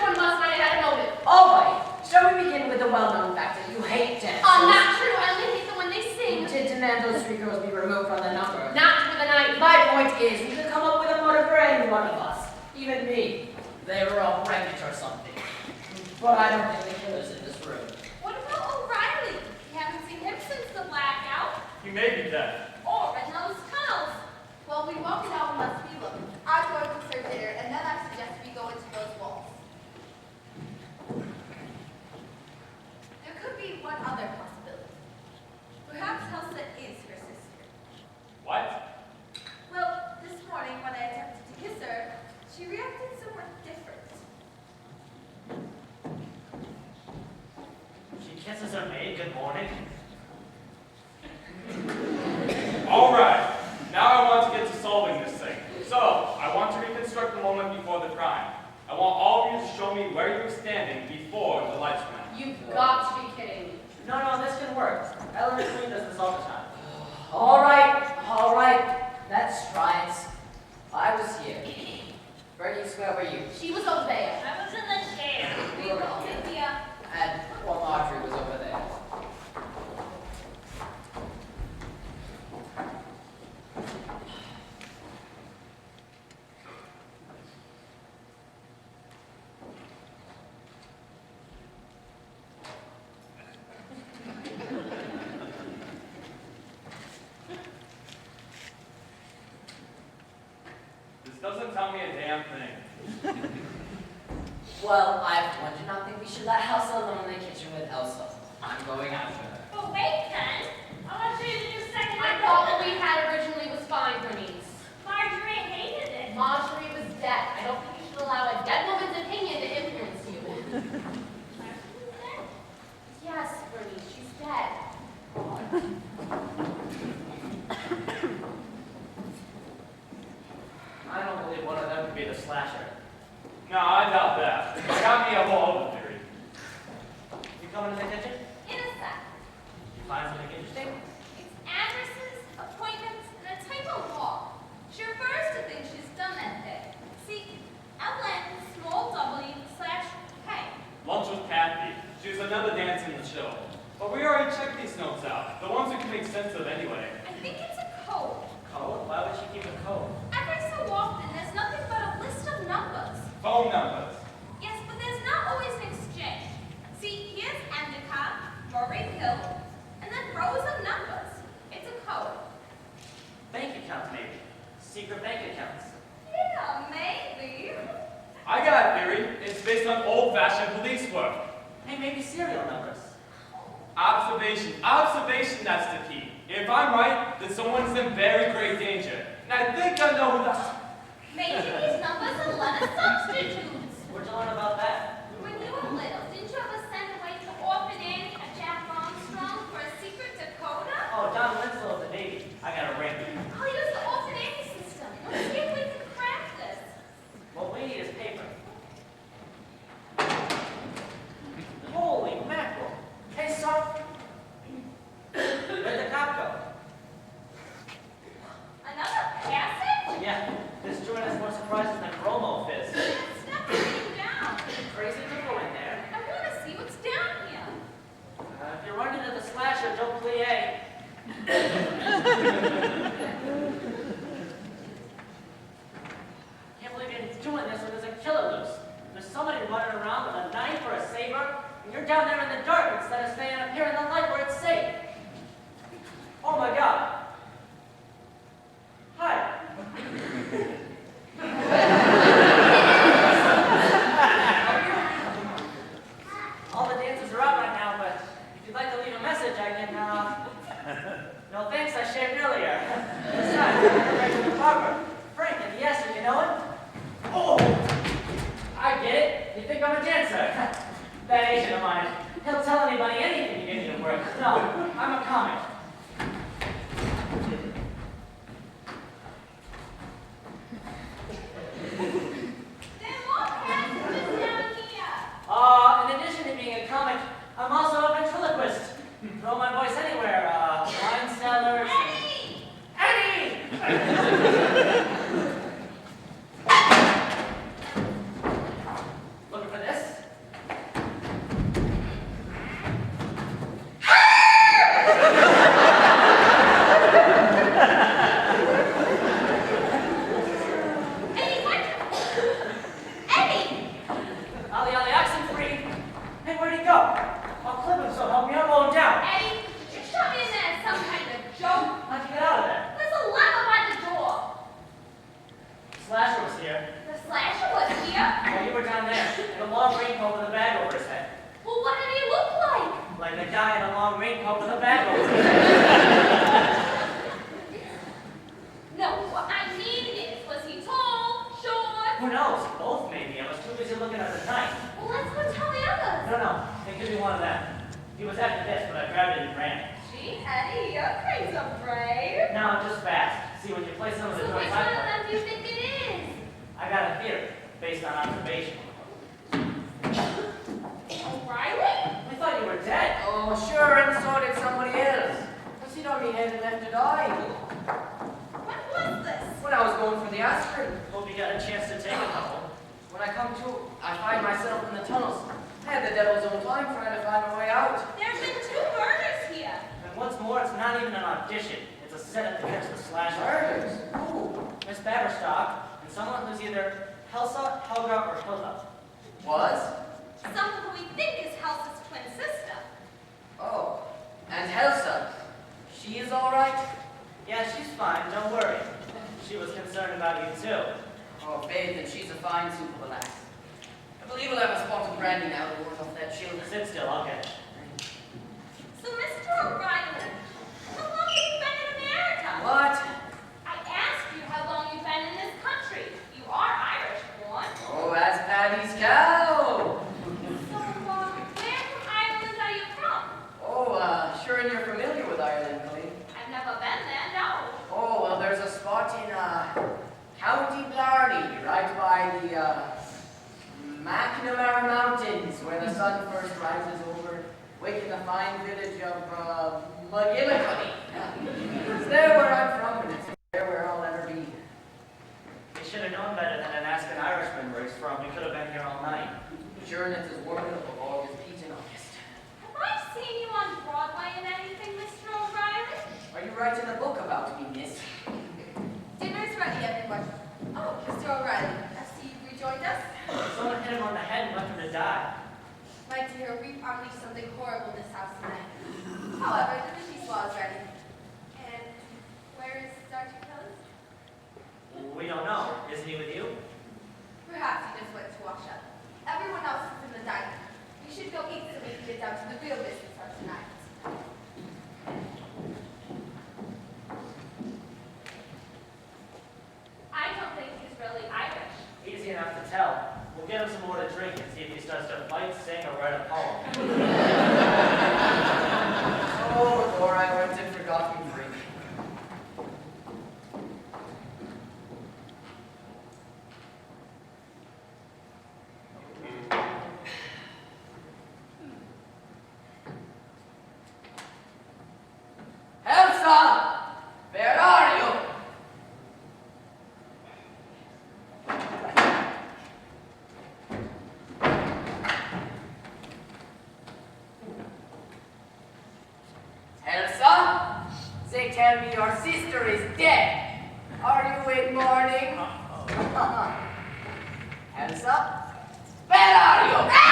one must might have had a motive. All right, shall we begin with the well-known fact that you hate dances? Not true, I only hate them when they sing. Did demand those 3 girls be removed from the number? Not for the night. My point is, we could come up with a motive for any one of us. Even me. They were all pregnant or something. But I don't think the killer's in this room. What about O'Reilly? We haven't seen him since the blackout. He may be dead. Or in those tunnels. Well, we won't know unless we look. I'm going to search later, and then I suggest we go into those walls. There could be one other possibility. Perhaps Elsa is her sister. What? Well, this morning when I attempted to kiss her, she reacted somewhat different. She kisses her maid good morning. All right. Now I want to get to solving this thing. So, I want to reconstruct the moment before the crime. I want all of you to show me where you were standing before the lights went out. You've got to be kidding me. No, this can work. Eleanor Queen does this all the time. All right. Let's try it. I was here. Bernice, where were you? She was over there. I was in the chair. We were all Cynthia. And poor Marjorie was over there. This doesn't tell me a damn thing. Well, I for one do not think we should let Elsa alone in the kitchen with Elsa. I'm going after her. But wait, Ken. I want to show you the new second I thought what we had originally was fine, Bernice. Marjorie hated it. Marjorie was dead. I don't think you should allow a dead woman's opinion to influence you. Marjorie's dead? Yes, Bernice, she's dead. I don't believe one of them could be the slasher. No, I doubt that. You got me a whole other theory. You come into the kitchen? In a sec. You find something interesting? It's addresses, appointments, and a typo law. She refers to things she's done that day. See, LN small W/K. Lunch with Kathy. She was another dance in the show. But we already checked these notes out. The ones we can make sense of anyway. I think it's a code. Code? Why would she keep a code? Every so often, there's nothing but a list of numbers. Phone numbers. Yes, but there's not always an exchange. See, here's Endicott, Murray Hill, and then rows of numbers. It's a code. Bank accounts, maybe. Secret bank accounts. Yeah, maybe. I got a theory. It's based on old-fashioned police work. Hey, maybe serial numbers. Observation. Observation, that's the key. If I'm right, then someone's in very great danger. And I think I know who that's... Maybe these numbers are letter substitutes. Where'd you learn about that? When you were little, didn't you ever send away to Orphan Annie a Jack Armstrong for a secret decoder? Oh, John Winslow of the Navy. I got a ring. I'll use the Orphan Annie system. Let's see if we can crack this. What we need is paper. Holy mackerel. Hey, son. Where'd the cop go? Another passage? Yeah, this joint has more surprises than Bromo Fizz. crazy to go in there. I want to see what's down here. If you're running to the slasher, don't plie. Can't believe you're doing this when there's a killer loose. There's somebody running around with a knife or a saber, and you're down there in the dark instead of staying up here in the light where it's safe. Oh my God. Hi. All the dancers are out right now, but if you'd like to leave a message, I can, No thanks, I shaved earlier. Besides, I'm a regular barber. Frank and the Esther, you know it? Oh! I get it. You think I'm a dancer? That agent of mine, he'll tell anybody anything to get me to work. No, I'm a comic. There are more passengers down here. In addition to being a comic, I'm also a ventriloquist. Throw my voice anywhere. Wine cellars. Eddie! Eddie! Looking for this? Eddie, what? Eddie! Ollie, oxen free. Hey, where'd he go? I'll clip him, so help me, I'll roll him down. Eddie, did you shove me in there as some kind of joke? How'd you get out of there? There's a lever by the door. Slasher was here. The slasher was here. Well, you were down there, in a long raincoat with a bag over his head. Well, what did he look like? Like a guy in a long raincoat with a bag over his head. No, what I mean is, was he tall, short? Who knows? Both maybe. I was too busy looking at the knife. Well, let's go tell the others. No. It could be one of them. He was after this, but I grabbed it and ran. Gee, Eddie, you're pretty so brave. Now, just fast. See, when you play some of the So joints which I one of play, them do you think it is? I got a theory based on observation. O'Reilly? I thought you were dead. Oh, sure, and so did somebody else. Was he on me head and left to die? When was this? When I was going for the aspirin. Hope you got a chance to take a couple. When I come to, I find myself in the tunnels. I had the devil's own time trying to find a way out. There have been 2 murders here. And what's more, it's not even an audition. It's a setup to catch the slasher. Murders? Ooh. Miss Baberstock and someone who's either Helsa, Helga, or Hilda. Was? Someone who we think is Helsa's twin sister. Oh. And Helsa. She is all right? Yeah, she's fine. Don't worry. She was concerned about you too. Oh, babe, then she's a fine soup of a lass. I believe we'll have a spot of brandy now to work off that chill. Sit still. I'll get it. So, Mr. O'Reilly, how long have you been in America? What? I asked you how long you've been in this country. You are Irish born. Oh, as Paddy's cow. So, where from Ireland are you from? Oh, sure, and you're familiar with Ireland, Colleen. I've never been there, no. Oh, well, there's a spot in, County Blarney, right by the, McNamara Mountains, where the sun first rises over, waking the fine village of, McGillicuddy. It's there where I'm from, and it's there where I'll ever be. We should have known better than to ask an Irishman where he's from. We could have been here all night. Sure, and it's as warm enough of August, Pete in August. Have I seen you on Broadway in anything, Mr. O'Reilly? Are you writing a book about me, miss? Dinner's ready, everyone. Oh, Mr. O'Reilly, I see you've rejoined us. Someone hit him on the head and left him to die. Like to hear we've unleashed something horrible in this house tonight. However, the Vichy Law is ready. And where is Sergeant Kelly? We don't know. Isn't he with you? Perhaps he just went to wash up. Everyone else is in the dining. You should go eat so we can get down to the real business of tonight. I don't think he's really Irish. Easy enough to tell. We'll get him some more to drink and see if he starts to fight, sing, or write a poem. Oh, before I went and forgot me drink. Elsa! Where are you? tell me your sister is dead. Are you in mourning? Hands up. Where are you?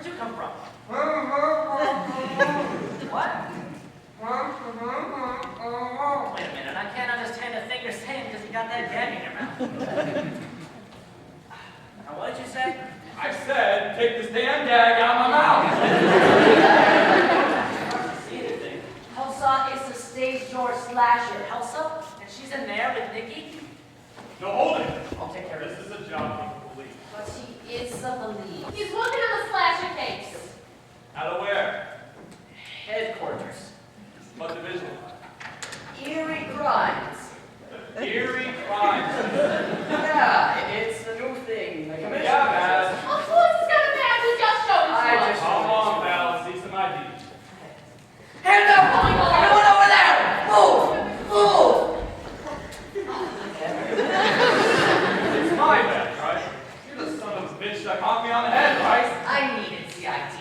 you come from? What? Wait a minute, I can't understand a thing you're saying because you got that gag in your mouth. Now, what did you say? I said, take this damn gag out of my mouth. See anything? Elsa is the stage door slasher. Elsa? And she's in there with Nikki? No, hold it. I'll take care of This is a job for the police. But she is the police. He's working on the slasher case. Out of where? Headquarters. What division? Eerie crimes. Eerie crimes. Yeah, it's the new thing. The commissioner Yeah, man. Of course he's got a badge. He just showed it to I us. just- Come on, pal. See some ID. Hands up! Everyone over there! Move! Move! It's my bad, right? You're the son of a bitch that conked me on the head, right? I needed CIT.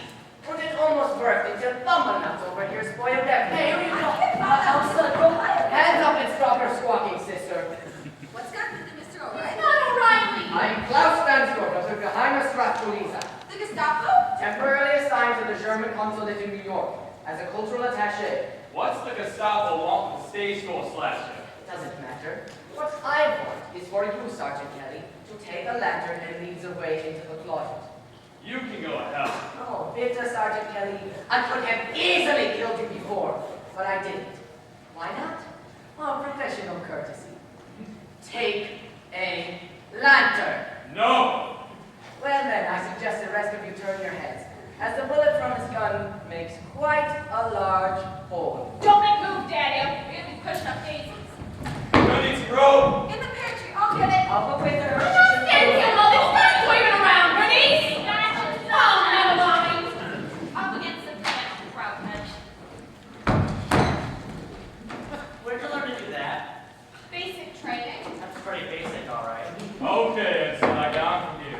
But it almost worked until Bumble Nuts over here spoiled that. Hey, here you go. Hands up and stop your squawking, sister. What's got with Mr. O'Reilly? Not O'Reilly. I'm Klaus Stansdorf of the Geheimnisratspolizei, The Gestapo? temporarily assigned to the German consulate in New York as a cultural attaché. What's the Gestapo want with the stage door slasher? Doesn't matter. What I want is for you, Sergeant Kelly, to take a lantern and lead the way into the closet. You can go to hell. Oh, bitter Sergeant Kelly. I could have easily killed you before, but I didn't. Why not? Well, professional courtesy. Take a lantern. No! Well then, I suggest the rest of you turn your heads, as the bullet from his gun makes quite a large hole. Don't make move, Daddy. We'll be pushing up daisies. Who needs rope? In the pantry, I'll get it. I'll go with her. I'm not standing here, Mother. Stop waving around, Bernice. Oh, never mind. Up against the financial crowd, Mitch. Where'd you learn to do that? Basic training. That's pretty basic, all right. Okay, Ensign, I got on from you.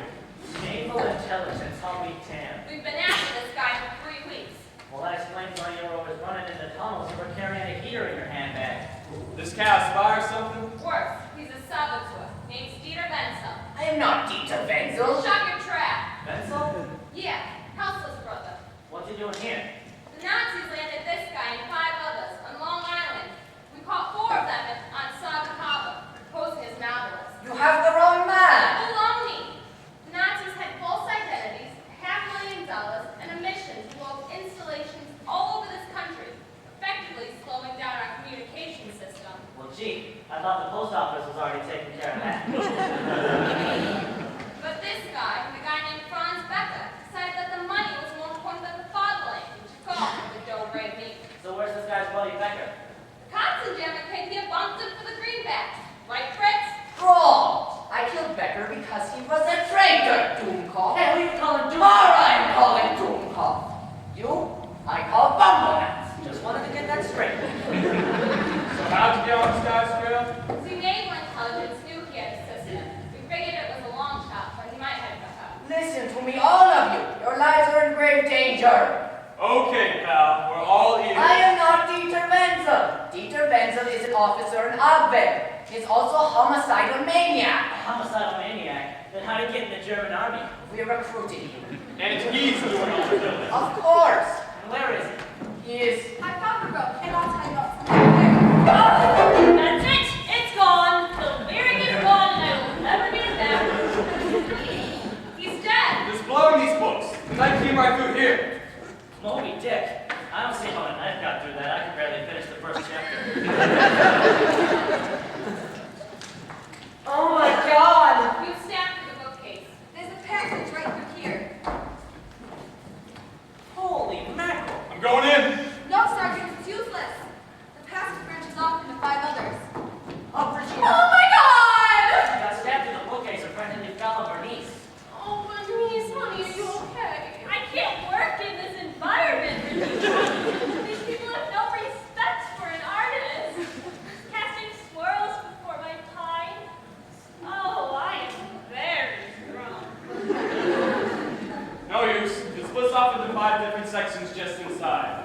Naval intelligence, I'll be 10. We've been after this guy for 3 weeks. Well, that explains why you were always running in the tunnels and were carrying a heater in your handbag. This cat spy or something? Worse, he's a saboteur named Dieter Wenzel. I am not Dieter Wenzel. Shut your trap. Benzel? Yeah, houseless brother. What's he doing here? The Nazis landed this guy and 5 others on Long Island. We caught 4 of them on Saga Harbor, posing as novelists. You have the wrong man. Baloney! The Nazis had false identities, $500,000, and a mission to blow up installations all over this country, effectively slowing down our communication system. Well, gee, I thought the post office was already taking care of that. But this guy, a guy named Franz Becker, decided that the money was more important than the fatherland, which you call the do-re me. So where's this guy's buddy Becker? The cops in German came here bumped him for the greenbacks. Right, Fritz? Wrong. I killed Becker because he was a traitor, Doomcock. Hey, what are you calling doing? I'm calling Doomcock. You, I call Bumblenuts. Just wanted to get that straight. So how'd you get on this guy's trail? See, naval intelligence knew he had a system. We figured it was a long shot, but he might have got up. Listen to me, all of you. Your lives are in grave danger. Okay, pal, we're all ears. I am not Dieter Wenzel. Dieter Wenzel is an officer in Abwehr. He's also a homicidal A maniac. homicidal maniac? Then how'd he get in the German army? We recruited him. And he's doing all the killing. Of course. And where is he? He is. I found the rope, and I'll tie it up. That's it. It's gone. The lyric is gone, and I will never get it back. He's dead. Just blowing these books. The knife came right through here. Moby Dick. I don't see how a knife got through that. I can barely finish the first chapter. Oh my God. You snapped through the bookcase. There's a passage right through here. Holy mackerel. I'm going in. No, Sergeant, it's useless. The passage branches off into 5 others. Oh, Regina. Oh my God! He got stabbed through the bookcase and practically fell on her knees. Oh, Bernice, honey, are you okay? I can't work in this environment, Regina. These people have no respect for an artist. Casting swirls before my pine. Oh, I am very drunk. No use. It splits off into 5 different sections just inside.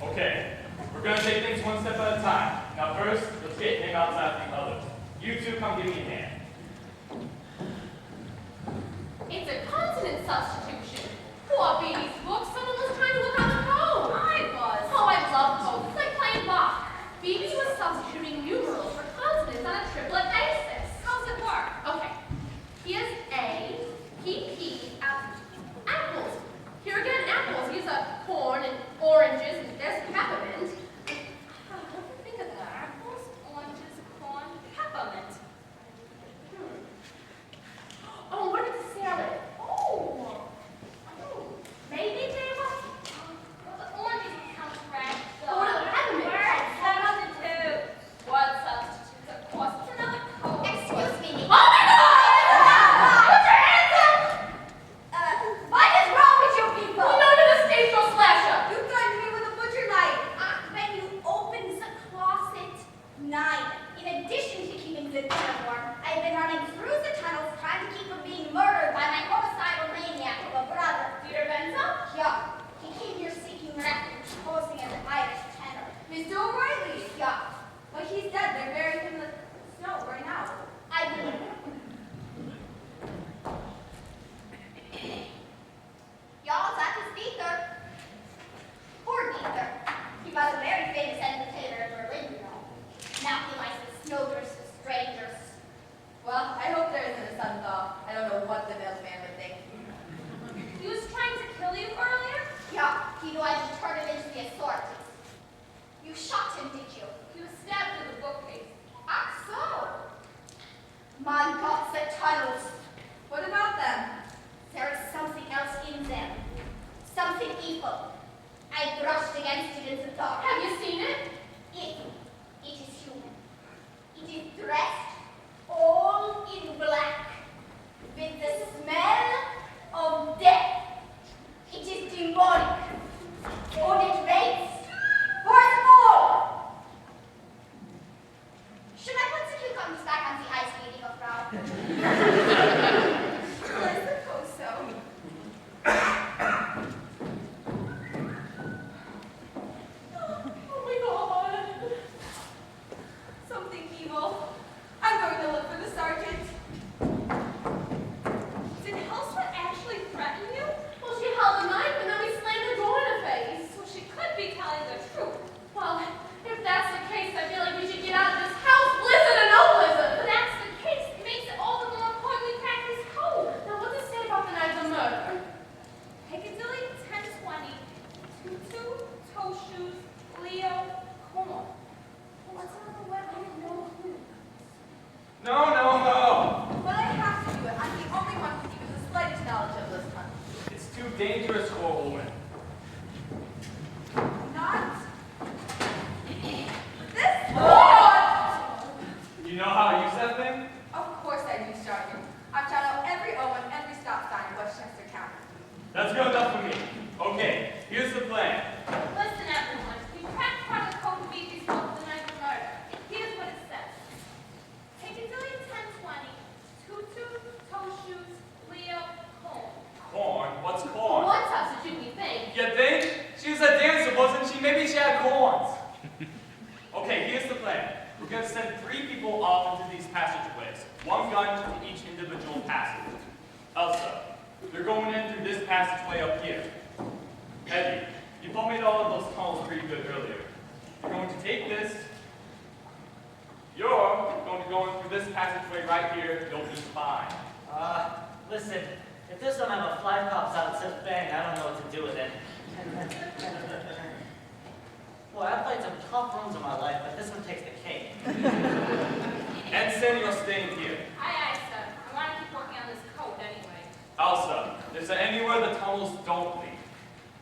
Okay, we're gonna take things one step at a time. Now first, let's get him outside the others. You two come give me a hand. It's a consonant substitution. saw Beatty's book. Someone was trying to look up the code. I was. Oh, I love codes. It's like playing Bach. Beatty was substituting numerals for consonants on a triplet basis. How's it work? Okay. Here's A, P, apples. Here again, apples. Here's a corn and oranges, and there's peppermint. What do you think of that? Apples, oranges, corn, peppermint. Oh, what did it say on it? Oh. Maybe they were. Well, the oranges count red, Oh, what are the peppermint? Substitute. What substitutes? Of course, it's another code. Excuse me. Oh my God! Put your hands up! What is wrong with you people? We know you're the stage door slasher. You threatened me with a butcher knife. When you open the closet, 9. In addition to keeping the dinner warm, I've been running through the tunnels trying to keep from being murdered by my homicidal maniac of a brother. Peter Benson? Yeah, he came here seeking refuge, posing as an Irish tenor. Mr. O'Reilly. Yeah, Well, he's dead. They're buried him in the snow right now. I believe. Y'all, that's a speaker. Poor Beaker. He was a very famous entertainer in Berlin, you know. Now he likes the snowdrifts of strangers. Well, I hope there isn't a sudden thaw. I don't know what the mailman would think. He was trying to kill you earlier? Yeah, he knew I would turn him into the authorities. You shot him, did you? He was stabbed with a bookcase. Ah, so. My God, the tunnels. What about them? There is something else in them. Something evil. I brushed against it in the dark. Have you seen it? It is human. It is dressed all in black, with the smell of death. It is demonic. On it rains. Worth more. Should I put the cucumbers back on the ice, lady of Frau? Well, I suppose so. Oh my God. Something evil. I'm going to look for the sergeant. Did Helsford actually threaten you? Well, she held a knife and then we slammed the door in her face. So she could be telling the truth. Well, if that's the case, I feel like we should get out of this house, blizzard or no blizzard. If that's the case, it makes it all the more important we crack this code. Now, what's it say about the night of the murder? Piccadilly 1020, tutu, toe shoes, Leo, corn. What's on the web? I don't know who. No, no, no. But I have to do it. I'm the only one with even the slightest knowledge of this tunnel. It's too dangerous for a woman. Not this one. You know how to use that thing? Of course I do, Sergeant. I've shot out every O and every stop sign in Westchester County. That's good enough for me. Okay, here's the plan. Listen, everyone. We cracked part of the code of Beatty's book, The Night of Murder. Here's what it says. Piccadilly 1020, tutu, toe shoes, Leo, corn. Corn? What's For corn? one substitute, we think. You think? She was a dancer, wasn't she? Maybe she had corns. Okay, here's the plan. We're going to send 3 people off into these passageways. 1 gun to each individual passage. Elsa, they're going in through this passageway up here. Eddie, you told me all of those tunnels pretty good earlier. You're going to take this. You're going to go in through this passageway right here. You'll be fine. Listen, if this don't have a fly pops out and says bang, I don't know what to do with it. Boy, I've played some tough rooms in my life, but this one takes the cake. Ensign, you're staying here. Aye, aye, sir. I want to keep working on this code anyway. Elsa, is there anywhere the tunnels don't lead?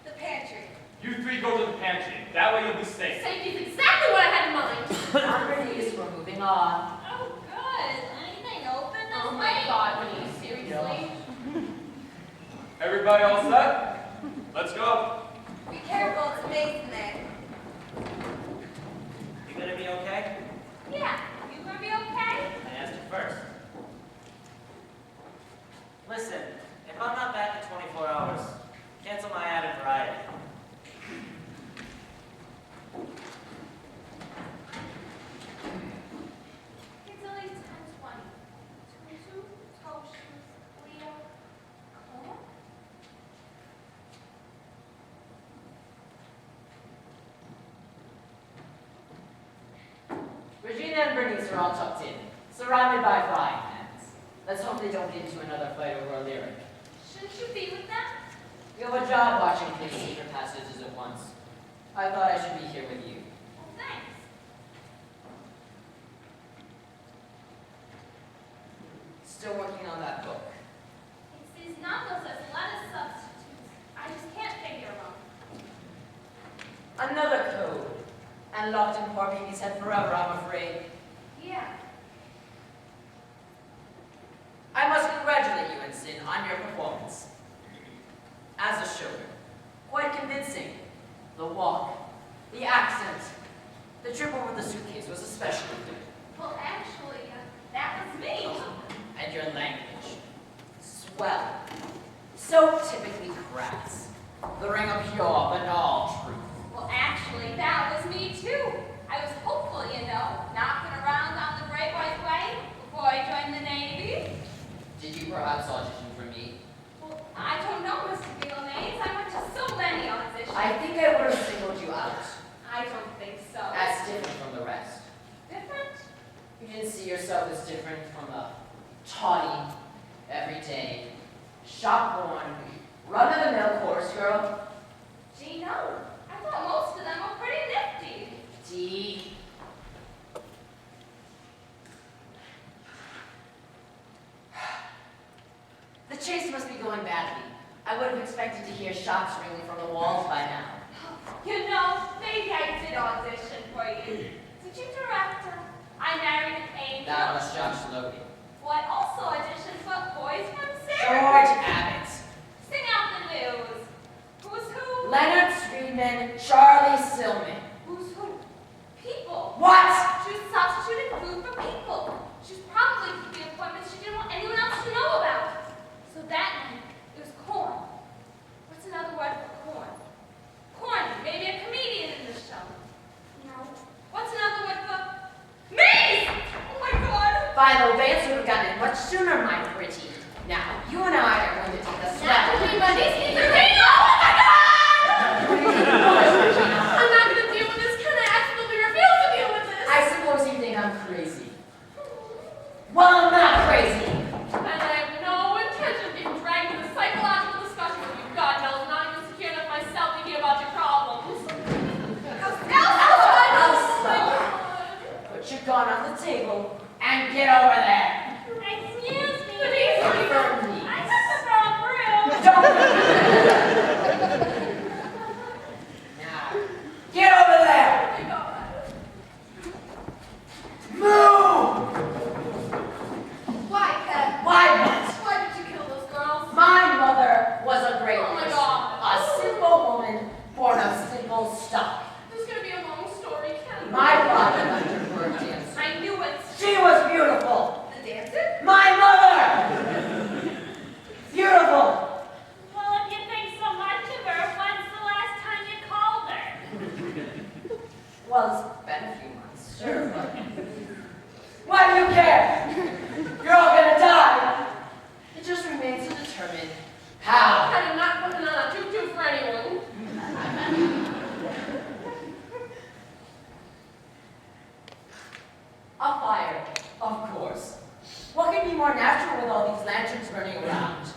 The pantry. You 3 go to the pantry. That way you'll be safe. Safety's exactly what I had in mind. I'm Bernice, we're moving on. Oh, good. Anything open this Oh way? my God, Bernice, seriously? Everybody all set? Let's go. Be careful, it's a maze in there. You gonna be okay? Yeah. You gonna be okay? I asked you first. Listen, if I'm not back in 24 hours, cancel my ad in Variety. Piccadilly 1020, tutu, toe shoes, Leo, corn. are all tucked in, surrounded by frying pans. Let's hope they don't get into another fight over a lyric. Shouldn't you be with them? You have a job watching these secret passages at once. I thought I should be here with you. Well, thanks. Still working on that book. It's these numbers as letter substitutes. I just can't figure them. Another code. And locked in poor baby's head forever, I'm afraid. Yeah. I must congratulate you, Ensign, on your performance. As a showman, quite convincing. The walk, the accent, the trip over the suitcase was especially good. Well, actually, that was me. And your language. Swell. So typically crass. The ring of pure, banal truth. Well, actually, that was me too. I was hopeful, you know, knocking around on the Great White Way before I joined the Navy. Did you perhaps audition for me? Well, I don't know, Mr. Beelmaze. I went to so many auditions. I think I would have singled you out. I don't think so. As different from the rest. Different? You didn't see yourself as different from the tawny, everyday, shop-worn, run-of-the-mill chorus girl. Gee, no. I thought most of them were pretty nifty. Dee. The chase must be going badly. I would have expected to hear shots ringing from the walls by now. You know, maybe I did audition for you. Did you direct her? I married an angel. That was Josh Logan. Well, I also auditioned for Boys from Sarah. George Abbott. Sing out the news. Who's who? Leonard Friedman, Charlie Silman. Who's who? People. What? She was substituting food for people. She was probably keeping appointments she didn't want anyone else to know about. So that night, it was corn. What's another word for corn? Corny. Maybe a comedian in the show. No. What's another word for me? Oh my God. By the way, you would have gotten it much sooner, my pretty. Now, you and I are going to take a step. Naturally, but these things are me. Oh my God! I'm not going to deal with this. Can I absolutely refuse to deal with this? I suppose you think I'm crazy. Well, I'm not crazy. And I have no intention of being dragged into psychological discussion with you. God knows, I'm not even secure enough myself to hear about your problems. Elsa! Put your gun on the table and get over there. Excuse me. For me. I have to throw a broom. Don't. Now, get over there. Move! Why, Pep? Why what? Why did you kill those girls? My mother was a great Oh my person. God. A simple woman born of simple stock. This is going to be a long story, Ken. My father left her for a dancer. I knew it. She was beautiful. The dancer? My mother! Beautiful. Well, if you think so much of her, when's the last time you called her? Well, it's been a few months, sure, but... Why do you care? You're all gonna die. It just remains to determine how. I'm not putting on a tutu for anyone. A fire, of course. What could be more natural with all these lanterns burning around?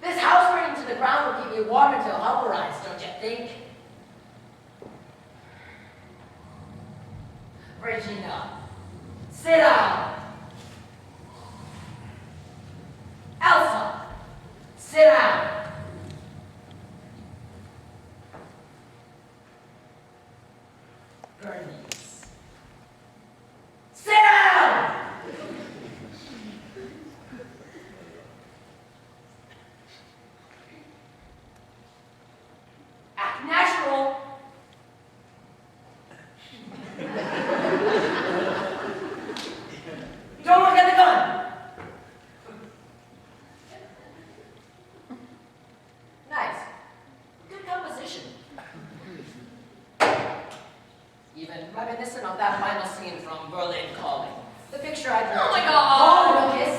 This house burning to the ground will keep you warm until help arrives, don't you think? Regina, sit down. Elsa, sit down. Bernice, sit down. Act natural. Don't look at the gun. Nice. Good composition. Even reminiscent of that final scene from Berlin Calling. The picture I drew. Oh my God. Oh, Lucas.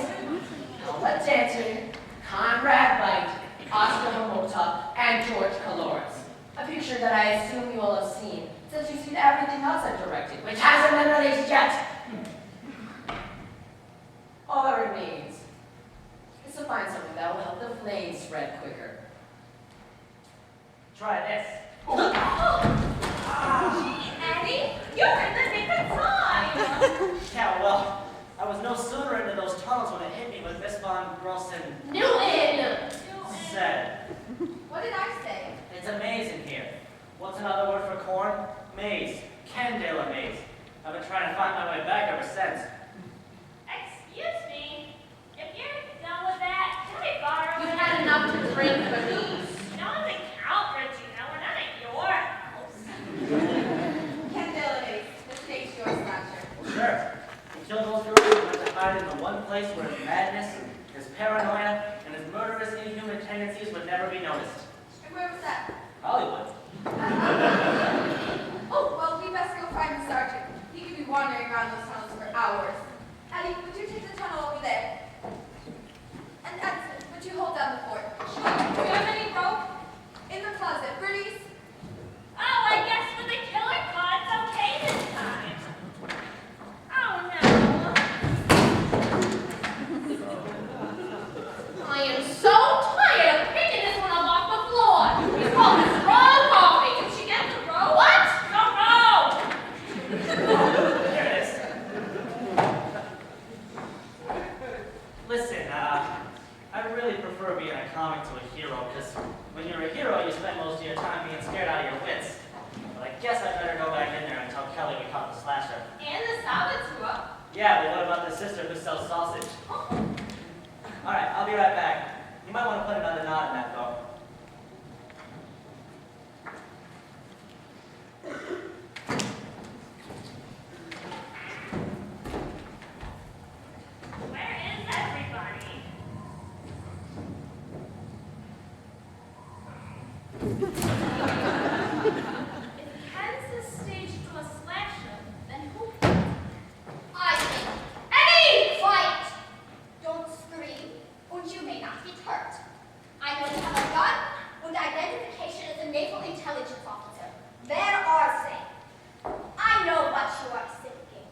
Helmut Danton, Conrad White, Oscar Momota, and George Calores. A picture that I assume you all have seen, since you've seen did everything else I directed, which hasn't been released yet. All that remains is to find something that will help the flames spread quicker. Try this. Gee, Eddie, you're in the nick of time. Yeah, well, I was no sooner into those tunnels when it hit me what Miss Von Grossen Newton! said. What did I say? It's a maze in here. What's another word for corn? Maze. Candela maze. I've been trying to find my way back ever since. Excuse me. If you're done with that, can I borrow You've it? had enough to drink, Bernice. No one's in Calvert, you know. We're not at your house. Candela Mace, this makes your slasher. Sure. We killed those girls and went to hide in the one place where his madness, his paranoia, and his murderous inhuman tendencies would never be noticed. And where was that? Hollywood. Oh, well, we best go find the sergeant. He could be wandering around those tunnels for hours. Ellie, would you take the tunnel over there? And Edson, would you hold down the fort? Sure. Do you have any rope? In the closet. Bernice? Oh, I guess with the killer caught, it's okay this time. Oh, no. I am so tired of picking this one up off the floor. He's called this wrong coffee. Did she get the rope? What? No. There it is. Listen, I really prefer being a comic to a hero, because when you're a hero, you spend most of your time being scared out of your wits. But I guess I better go back in there and tell Kelly we caught the slasher. And the Sabatua. Yeah, but what about the sister who sells sausage? Alright, I'll be right back. You might want to put another knot in that, though. Where is everybody? If Kansas staged to a slasher, then who? I think. Eddie! Quiet! Don't scream, or you may not get hurt. I know you have a gun with identification as a naval intelligence officer. There are safe. I know what you are thinking.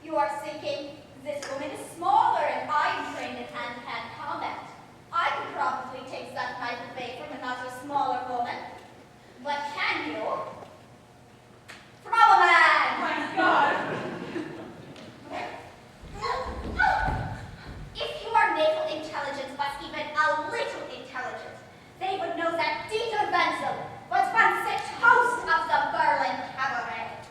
You are thinking, this woman is smaller and I'm trained in hand-to-hand combat. I could probably take that knife away from another smaller woman. But can you? Problem man! My God! If you are naval intelligence, but even a little intelligent, they would know that Dieter Wenzel was once the host of the Berlin Cabaret.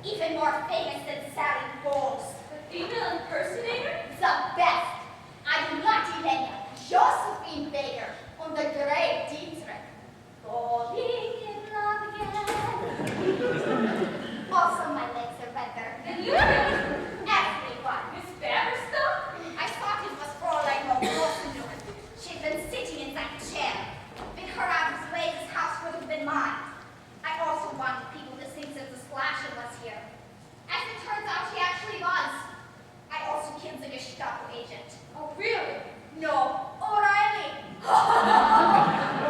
Even more famous than Sally Bowles. The female impersonator? The best. I do not even Josephine Baker and the great Dietrich. Falling in love again. Also, my legs are better. And you? Everyone. Miss Baverstone? I thought it was Fräulein von Rosenthal. She'd been sitting in that chair. With her out of the way, this house would have been mine. I also wanted people to think that the slasher was here. As it turns out, he actually was. I also killed the Gestapo agent. Oh, really? No, O'Reilly.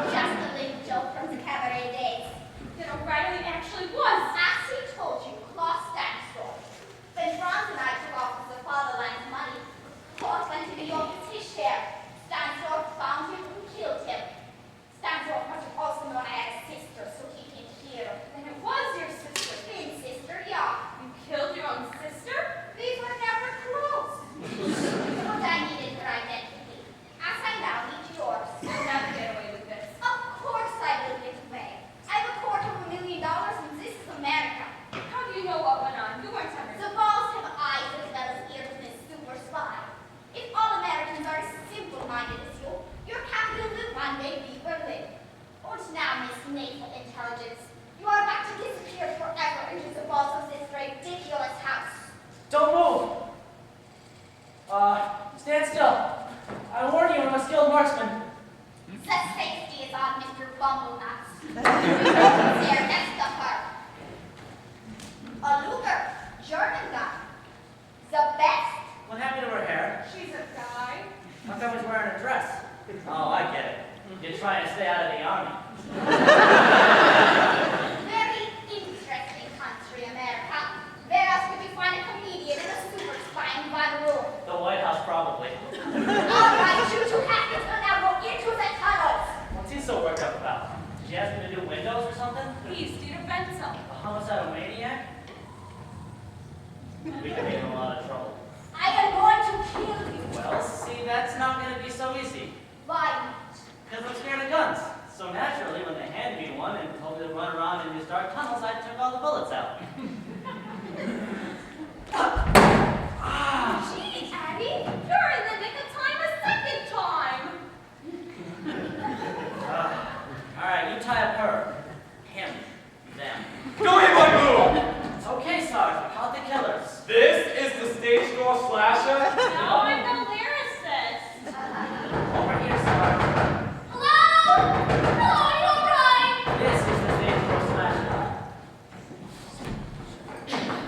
Just a little joke from the cabaret days. Then O'Reilly actually was. As he told you, Klaus Stansdorf. When Franz and I took off with the fatherland's money, Klaus went to New York with his share. Stansdorf found him and killed him. Stansdorf must have also known I had a sister, so he came here. Then it was your sister. Thin sister, yeah. You killed your own sister? We were never close. But I needed her identity. As I now need yours. You'll never get away with this. Of course I will get away. I have $250,000 and this is America. How do you know what went on? You weren't ever. The balls have eyes as well as ears in this super spy. If all Americans are as simple-minded as you, your capital will one day be Berlin. And now, Miss Naval Intelligence, you are about to disappear forever into the walls of this ridiculous house. Don't move! Stand still. I warn you, I'm a skilled marksman. The safety is on Mr. Bumblenuts. There, next to her. A Luger, German gun. The best. What happened to her hair? She's a guy. How come he's wearing a dress? Oh, I get it. You're trying to stay out of the army. Very interesting country, America. probably. All right, you two have to now go into the tunnels. What's he so worked up about? Did she ask me to do windows or something? He's Dieter Benzel. A homicidal maniac? We could be in a lot of trouble. I am going to kill you. Well, see, that's not going to be so easy. Why not? Because I'm scared of guns. So naturally, when they handed me one and told me to run around in these dark tunnels, I took all the bullets out. Gee, Abby, you're in the nick of time a second time. All right, you tie up her, him, them. Don't hit my move! It's okay, Sergeant. Caught the killers. This is the stage door slasher? No, I'm the lyricist. Over here, Sergeant. Hello? Hello, are you all right? This is the stage door slasher.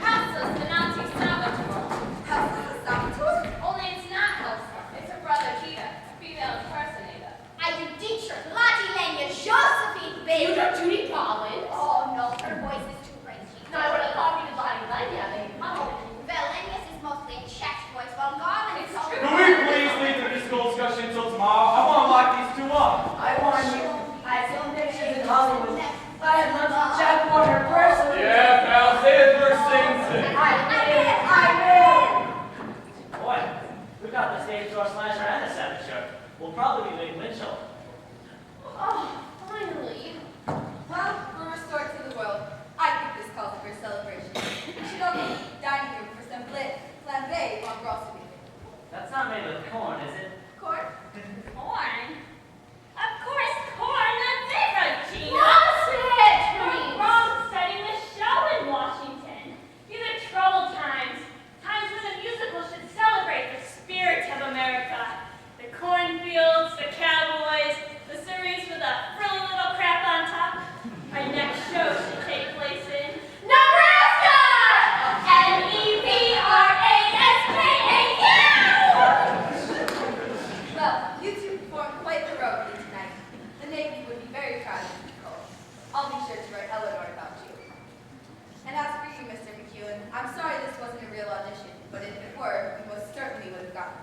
Houses, the Nazi saboteur. House is a saboteur? Only it's not Elsa. It's her brother Tita, a female impersonator. I do Dietrich, Lottie Lenya, Josephine You Baker. know Judy Collins? Oh no, her voice is too crazy. No, I would have copied the body Lenya, baby. Well, Lenya's is mostly a Czech voice, while Garland is all. Can we please leave the musical discussion until tomorrow? I want to lock these two up. I warn you, I have seen pictures in Hollywood. I had lunch with Jack Warner personally. Yeah, pal, say the first thing. I will. Boy, we got the stage door slasher and the saboteur. We'll probably be big Winchell. Oh, finally. Well, we're restored to the world. I think this calls for a celebration. We should all be dining room for some flambé while we're also meeting. That's not made with corn, is it? Corn? Corn? Of course, corn, the favorite Gina. Nonsense, You're please. wrong studying the show in Washington. These are troubled times. Times when the musical should celebrate the spirit of America. The cornfields, the cowboys, the cerise with a frilly little crap on top. Our next show should take place in Nebraska! Nebraska! Well, you two performed quite heroically tonight. The Navy would be very proud of you, Nicole. I'll be sure to write Eleanor about you. And as for you, Mr. McEwen, I'm sorry this wasn't a real audition, but if it were, we most certainly would have gotten